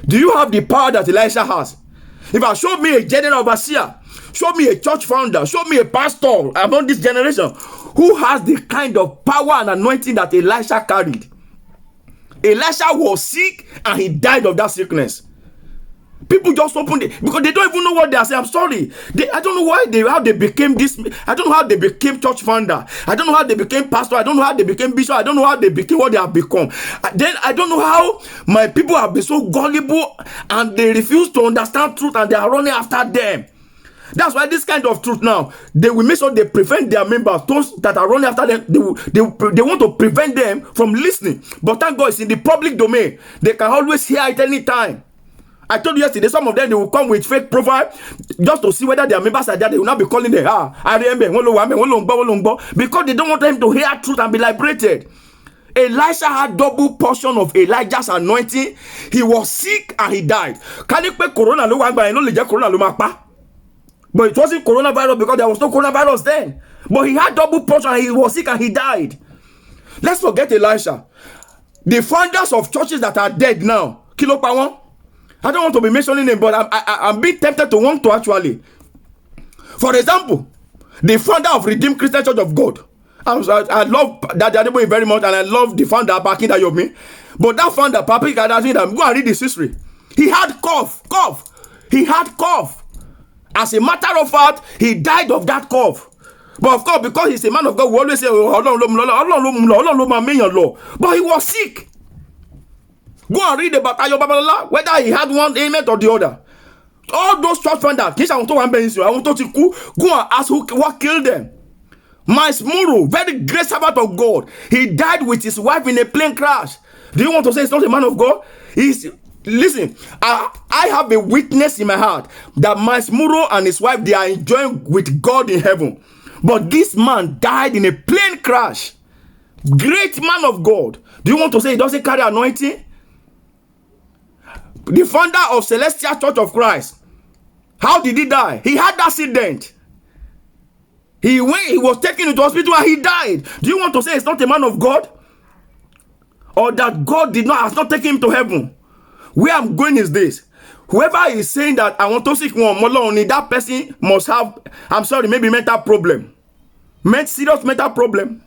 Do you have the power that Elisha has? If I show me a general overseer, show me a church founder, show me a pastor among this generation who has the kind of power and anointing that Elisha carried. Elisha was sick and he died of that sickness. People just opened it because they don't even know what they are saying. I'm sorry. I don't know how they became this. I don't know how they became church founder. I don't know how they became pastor. I don't know how they became bishop. I don't know how they became what they have become. Then I don't know how my people have been so gullible and they refuse to understand truth and they are running after them. That's why this kind of truth now, they will make sure they prevent their members, those that are running after them, they want to prevent them from listening. But thank God it's in the public domain. They can always hear it anytime. I told you yesterday, some of them, they will come with fake profile just to see whether their members are there. They will not be calling them, because they don't want them to hear truth and be liberated. Elisha had double portion of Elijah's anointing. He was sick and he died. But it wasn't coronavirus because there was no coronavirus then. But he had double portion and he was sick and he died. Let's forget Elisha. The founders of churches that are dead now, Kilo Power. I don't want to be mentioning them, but I'm being tempted to want to actually. For example, the founder of Redeemed Christian Church of God. I love that Adeboye very much, and I love the founder, Akinda Yomi. But that founder, Papi Gadazin, go and read this history. He had cough. He had cough. As a matter of fact, he died of that cough. But of course, because he's a man of God, we always say, but he was sick. Go and read about Ayo Babalola, whether he had one ailment or the other. All those church founders, I want to go and ask what killed them. Miles Muro, very great servant of God, he died with his wife in a plane crash. Do you want to say it's not a man of God? Listen, I have a witness in my heart that Miles Muro and his wife, they are enjoying with God in heaven. But this man died in a plane crash. Great man of God. Do you want to say he doesn't carry anointing? The founder of Celestial Church of Christ, how did he die? He had accident. He was taken into hospital and he died. Do you want to say it's not a man of God? Or that God has not taken him to heaven? Where I'm going is this. Whoever is saying that I want to seek one more only, that person must have, maybe mental problem. Serious mental problem.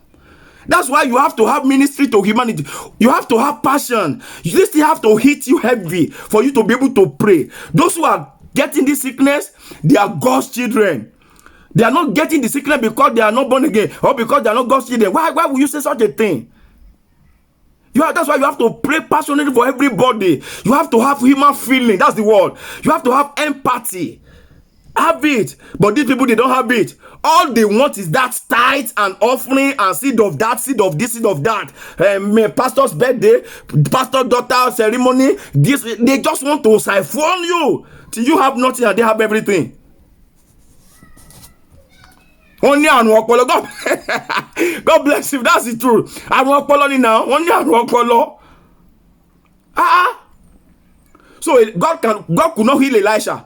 That's why you have to have ministry to humanity. You have to have passion. This thing have to hit you heavy for you to be able to pray. Those who are getting this sickness, they are God's children. They are not getting the sickness because they are not born again or because they are not God's children. Why would you say such a thing? That's why you have to pray passionately for everybody. You have to have human feeling. That's the word. You have to have empathy. Have it. But these people, they don't have it. All they want is that tithe and offering and seed of that, seed of this, seed of that. Pastor's birthday, pastor daughter ceremony. They just want to siphon you till you have nothing and they have everything. Only God bless you. That's the truth. Now. Only So God could not heal Elisha.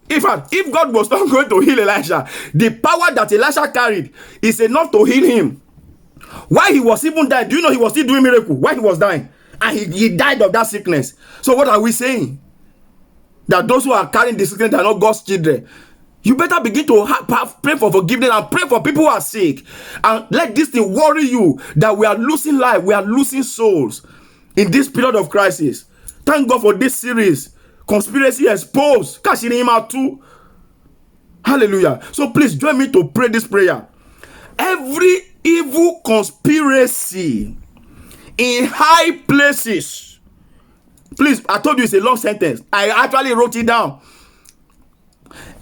If God was not going to heal Elisha, the power that Elisha carried is enough to heal him. While he was even dying, do you know he was still doing miracle? While he was dying, and he died of that sickness. So what are we saying? That those who are carrying the sickness are not God's children. You better begin to pray for forgiveness and pray for people who are sick. And let this thing worry you that we are losing life, we are losing souls in this period of crisis. Thank God for this series. Conspiracy exposed. Cashing him out too. Hallelujah. So please join me to pray this prayer. Every evil conspiracy in high places. Please, I told you it's a long sentence. I actually wrote it down.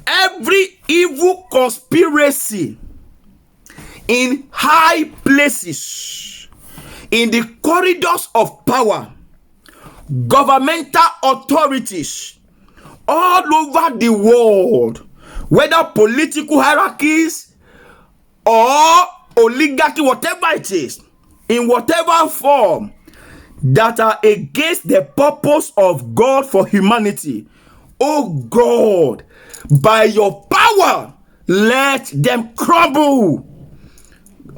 Every evil conspiracy in high places, in the corridors of power, governmental authorities all over the world, whether political hierarchies or oligarchy, whatever it is, in whatever form, that are against the purpose of God for humanity. Oh God, by your power, let them crumble.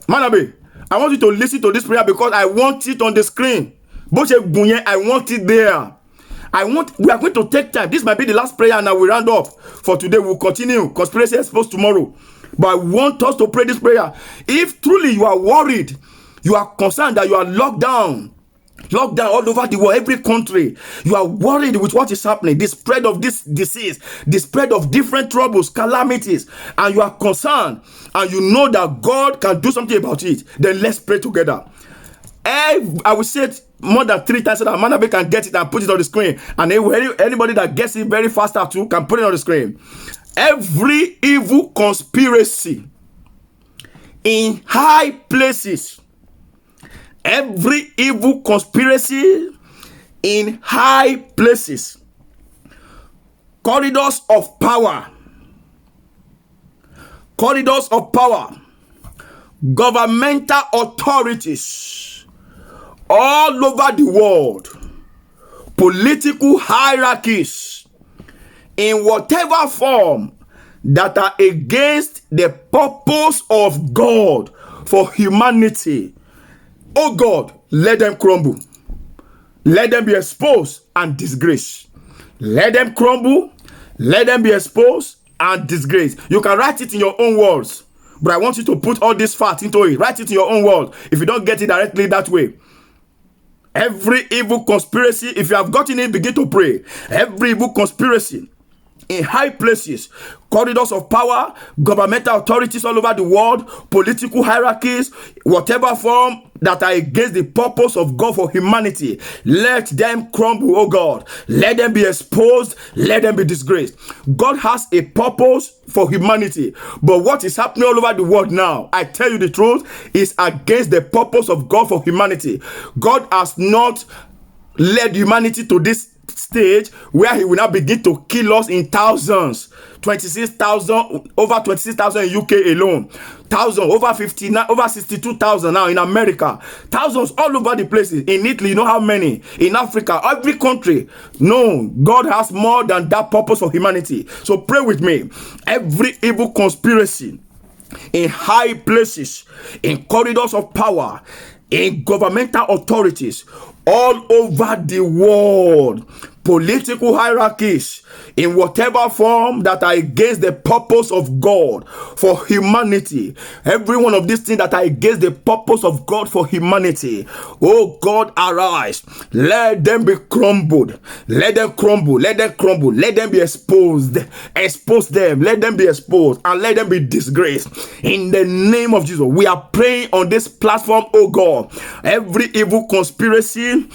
Manabe, I want you to listen to this prayer because I want it on the screen. I want it there. We are going to take time. This might be the last prayer and I will round up for today. We'll continue. Conspiracy exposed tomorrow. But I want us to pray this prayer. If truly you are worried, you are concerned that you are locked down all over the world, every country, you are worried with what is happening, the spread of this disease, the spread of different troubles, calamities, and you are concerned and you know that God can do something about it, then let's pray together. I will say it more than 3 times so that Manabe can get it and put it on the screen, and anybody that gets it very faster too can put it on the screen. Every evil conspiracy in high places, every evil conspiracy in high places, corridors of power, governmental authorities all over the world, political hierarchies in whatever form that are against the purpose of God for humanity. Oh God, let them crumble. Let them be exposed and disgraced. Let them crumble. Let them be exposed and disgraced. You can write it in your own words, but I want you to put all this facts into it. Write it in your own words if you don't get it directly that way. Every evil conspiracy, if you have gotten it, begin to pray. Every evil conspiracy in high places, corridors of power, governmental authorities all over the world, political hierarchies, whatever form that are against the purpose of God for humanity, let them crumble, oh God. Let them be exposed. Let them be disgraced. God has a purpose for humanity, but what is happening all over the world now, I tell you the truth, is against the purpose of God for humanity. God has not led humanity to this stage where he will now begin to kill us in thousands. 26,000, over 26,000 in UK alone, 1,000, over 59, over 62,000 now in America, thousands all over the places. In Italy, you know how many? In Africa, every country. No, God has more than that purpose for humanity. So pray with me. Every evil conspiracy in high places, in corridors of power, in governmental authorities all over the world, political hierarchies in whatever form that are against the purpose of God for humanity, every one of these things that are against the purpose of God for humanity, oh God, arise. Let them be crumbled. Let them crumble. Let them crumble. Let them be exposed. Expose them. Let them be exposed and let them be disgraced. In the name of Jesus, we are praying on this platform, oh God. Every evil conspiracy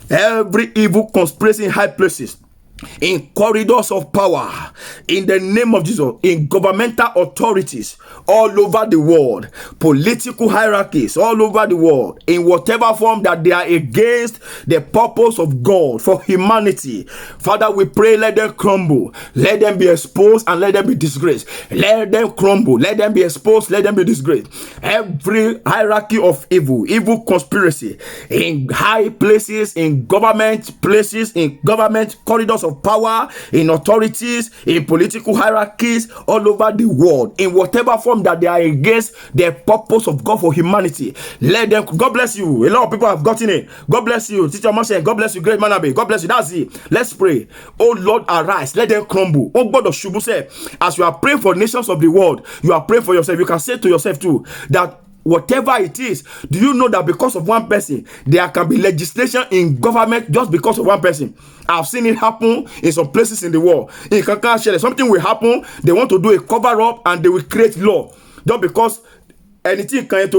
in high places, in corridors of power, in the name of Jesus, in governmental authorities all over the world, political hierarchies all over the world, in whatever form that they are against the purpose of God for humanity. Father, we pray, let them crumble, let them be exposed, and let them be disgraced. Let them crumble, let them be exposed, let them be disgraced. Every hierarchy of evil conspiracy in high places, in government places, in government corridors of power, in authorities, in political hierarchies all over the world, in whatever form that they are against the purpose of God for humanity. Let them. God bless you. A lot of people have gotten it. God bless you, Teacher Marshall. God bless you, Great Manabe. God bless you. That's it. Let's pray. Oh Lord, arise. Let them crumble. Oh God of Shubu, say, as you are praying for nations of the world, you are praying for yourself. You can say to yourself too that whatever it is, do you know that because of one person, there can be legislation in government just because of one person? I've seen it happen in some places in the world. In Kankan, something will happen, they want to do a cover up and they will create law just because anything can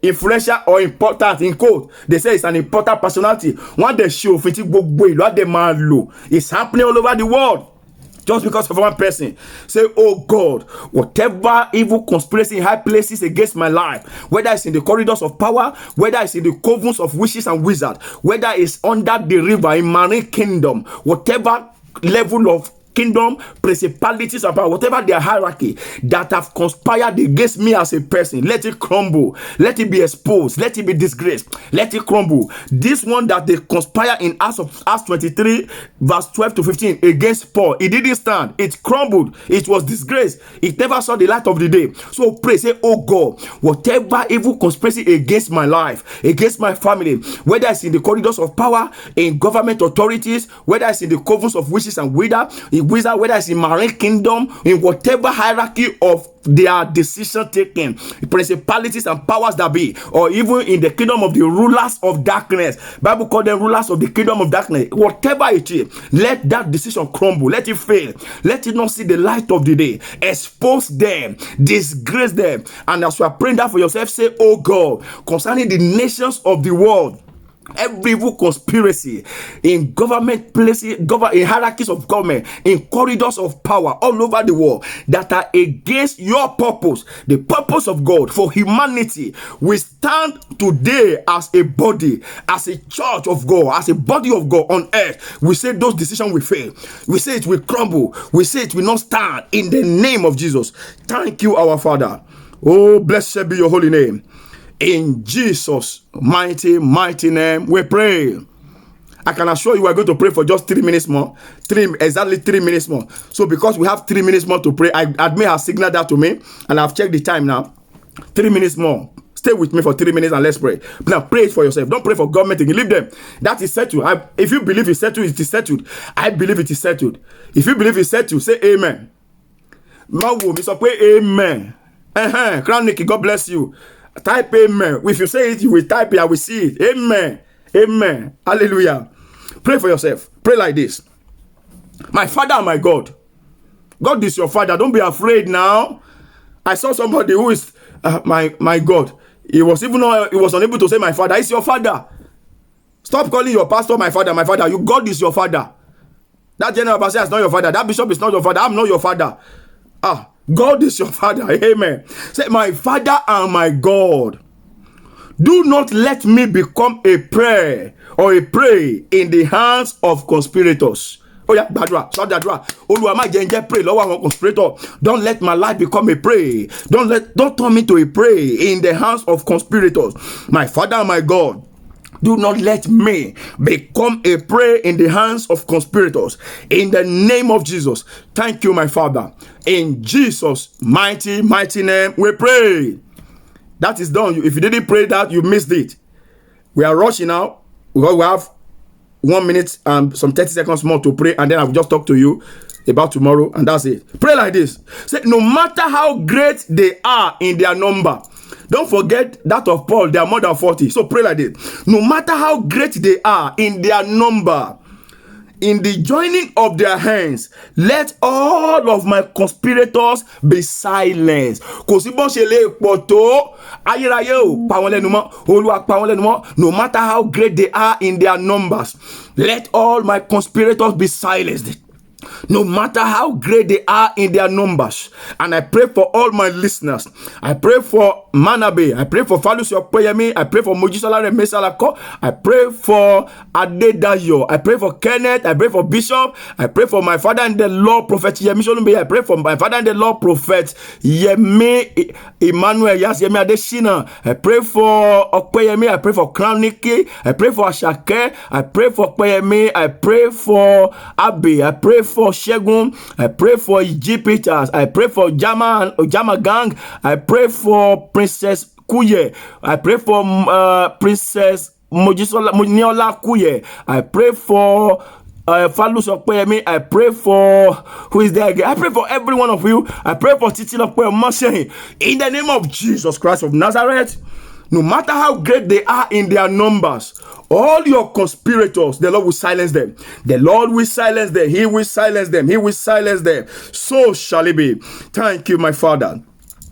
influential or important in quote. They say it's an important personality. One day show it's happening all over the world. Just because of one person. Say, oh God, whatever evil conspiracy in high places against my life, whether it's in the corridors of power, whether it's in the covens of witches and wizards, whether it's under the river in marine kingdom, whatever level of kingdom, principalities, about whatever their hierarchy that have conspired against me as a person, let it crumble, let it be exposed, let it be disgraced, let it crumble. This one that they conspire in Acts 23 verse 12 to 15 against Paul, it didn't stand, it crumbled, it was disgraced, it never saw the light of the day. So pray, say, oh God, whatever evil conspiracy against my life, against my family, whether it's in the corridors of power, in government authorities, whether it's in the covens of witches and wizard, whether it's in marine kingdom, in whatever hierarchy of their decision taking, principalities and powers that be, or even in the kingdom of the rulers of darkness. Bible call them rulers of the kingdom of darkness. Whatever it is, let that decision crumble, let it fail, let it not see the light of the day. Expose them, disgrace them. And as you are praying that for yourself, say, oh God, concerning the nations of the world, every evil conspiracy in government places, in hierarchies of government, in corridors of power all over the world that are against your purpose, the purpose of God for humanity, we stand today as a body, as a church of God, as a body of God on earth. We say those decisions will fail. We say it will crumble. We say it will not stand in the name of Jesus. Thank you, our Father. Oh, blessed be your holy name. In Jesus' mighty name, we pray. I can assure you we are going to pray for just 3 minutes more. Exactly 3 minutes more. So because we have 3 minutes more to pray, Admin has signaled that to me, and I've checked the time now. 3 minutes more. Stay with me for 3 minutes and let's pray. Now pray for yourself. Don't pray for government. You leave them. That is settled. If you believe it's settled, it is settled. I believe it is settled. If you believe it's settled, say amen. Amen. Crown Nikki, God bless you. Type amen. If you say it, you will type it. I will see it. Amen. Amen. Hallelujah. Pray for yourself. Pray like this. My Father and my God. God is your Father. Don't be afraid now. I saw somebody who is my God. He was unable to say my Father. It's your Father. Stop calling your pastor my Father. My Father. God is your Father. That general pastor is not your father. That bishop is not your father. I'm not your father. God is your Father. Amen. Say, my Father and my God, do not let me become a prey in the hands of conspirators. Oh yeah, Badra, so Dadra. Pray, Lord, conspirator. Don't let my life become a prey. Don't turn me to a prey in the hands of conspirators. My Father and my God, do not let me become a prey in the hands of conspirators. In the name of Jesus. Thank you, my Father. In Jesus' mighty name, we pray. That is done. If you didn't pray that, you missed it. We are rushing now. We have 1 minute and some 30 seconds more to pray. And then I'll just talk to you about tomorrow. And that's it. Pray like this. Say, no matter how great they are in their number. Don't forget that of Paul, they are more than 40. So pray like this. No matter how great they are in their number, in the joining of their hands, let all of my conspirators be silenced. No matter how great they are in their numbers, let all my conspirators be silenced. No matter how great they are in their numbers. And I pray for all my listeners. I pray for Manabe. I pray for Falus Yokoyemi. I pray for Mojisola Mesalako. I pray for Adedayo. I pray for Kenneth. I pray for Bishop. I pray for my father in the Lord, Prophet Yemi Solumbe. I pray for my father in the Lord, Prophet Yemi Emmanuel Yemi Adeshina. I pray for Okoyemi. I pray for Crown Nikki. I pray for Ashake. I pray for Okoyemi. I pray for Abi. I pray for Shegun. I pray for Jupiters. I pray for Jama Gang. I pray for Princess Kuye. I pray for Princess Mojisola Muniola Kuye. I pray for Falus Okpeyemi, I pray for, who is there again? I pray for every one of you. I pray for Titi Okpeyemi. In the name of Jesus Christ of Nazareth, no matter how great they are in their numbers, all your conspirators, the Lord will silence them. The Lord will silence them. He will silence them. He will silence them. So shall it be. Thank you, my Father.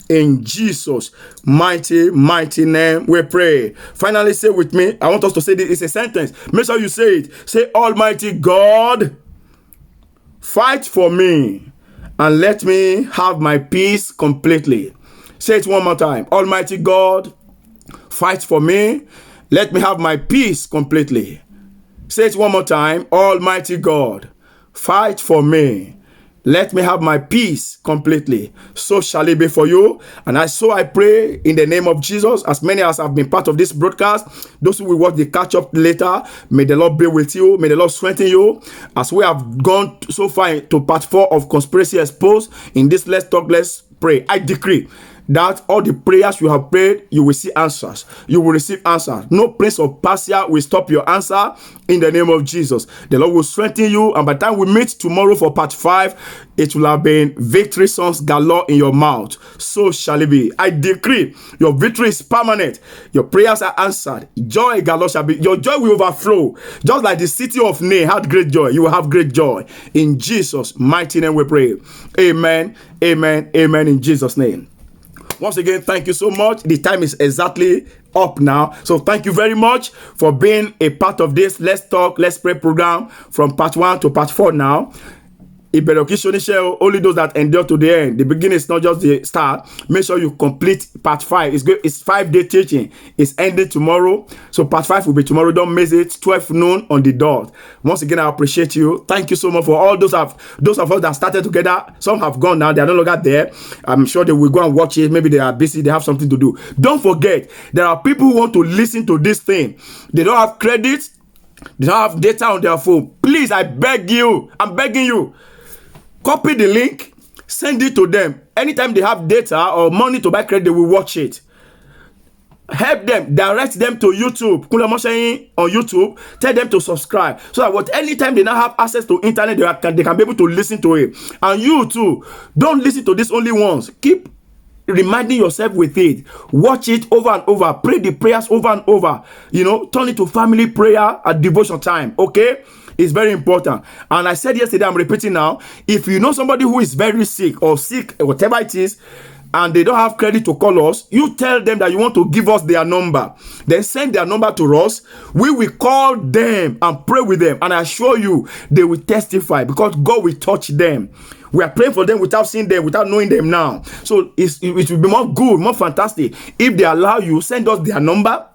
In Jesus' mighty name we pray. Finally, say with me. I want us to say this. It's a sentence. Make sure you say it. Say, Almighty God, fight for me and let me have my peace completely. Say it one more time. Almighty God, fight for me. Let me have my peace completely. Say it one more time. Almighty God, fight for me. Let me have my peace completely. So shall it be for you. And I pray in the name of Jesus, as many as have been part of this broadcast, those who will watch the catch up later, may the Lord be with you. May the Lord strengthen you. As we have gone so far to part 4 of Conspiracy Exposed, in this Let's Talk, Let's Pray, I decree that all the prayers you have prayed, you will see answers. You will receive answers. No prince of Persia will stop your answer in the name of Jesus. The Lord will strengthen you, and by the time we meet tomorrow for part 5, it will have been victory songs galore in your mouth. So shall it be. I decree your victory is permanent. Your prayers are answered. Joy galore shall be. Your joy will overflow. Just like the city of Nain had great joy, you will have great joy. In Jesus' mighty name we pray. Amen. Amen. Amen. In Jesus' name. Once again, thank you so much. The time is exactly up now. So thank you very much for being a part of this Let's Talk, Let's Pray program from part 1 to part 4 now. Only those that endure to the end. The beginning is not just the start. Make sure you complete part 5. It's good. It's 5-day teaching. It's ending tomorrow. So part 5 will be tomorrow. Don't miss it. 12 noon on the dot. Once again, I appreciate you. Thank you so much for all those of us that started together. Some have gone now. They are no longer there. I'm sure they will go and watch it. Maybe they are busy. They have something to do. Don't forget, there are people who want to listen to this thing. They don't have credit. They don't have data on their phone. Please, I beg you. I'm begging you. Copy the link, send it to them. Anytime they have data or money to buy credit, they will watch it. Help them, direct them to YouTube. Kunle Omoseyin on YouTube. Tell them to subscribe. So that anytime they now have access to internet, they can be able to listen to it. And you too, don't listen to this only once. Keep reminding yourself with it. Watch it over and over. Pray the prayers over and over. Turn it to family prayer at devotion time. Okay? It's very important. And I said yesterday, I'm repeating now, if you know somebody who is very sick, whatever it is, and they don't have credit to call us, you tell them that you want to give us their number. Then send their number to us. We will call them and pray with them. And I assure you, they will testify because God will touch them. We are praying for them without seeing them, without knowing them now. So it will be more good, more fantastic. If they allow you, send us their number.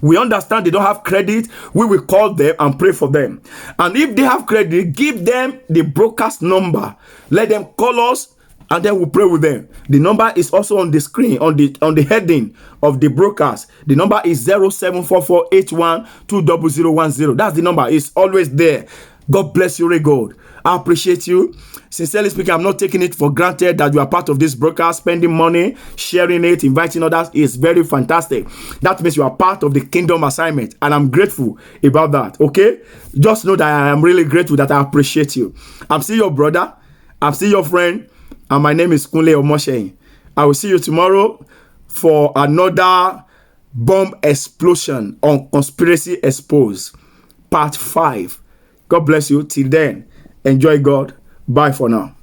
We understand they don't have credit. We will call them and pray for them. And if they have credit, give them the broadcast number. Let them call us and then we'll pray with them. The number is also on the screen, on the heading of the broadcast. The number is 0744812010. That's the number. It's always there. God bless you, God. I appreciate you. Sincerely speaking, I'm not taking it for granted that you are part of this broadcast. Spending money, sharing it, inviting others is very fantastic. That means you are part of the kingdom assignment, and I'm grateful about that. Okay? Just know that I am really grateful, that I appreciate you. I'm still your brother. I'm still your friend. And my name is Kunle Omoseyin. I will see you tomorrow for another bomb explosion on Conspiracy Exposed, part 5. God bless you. Till then, enjoy God. Bye for now.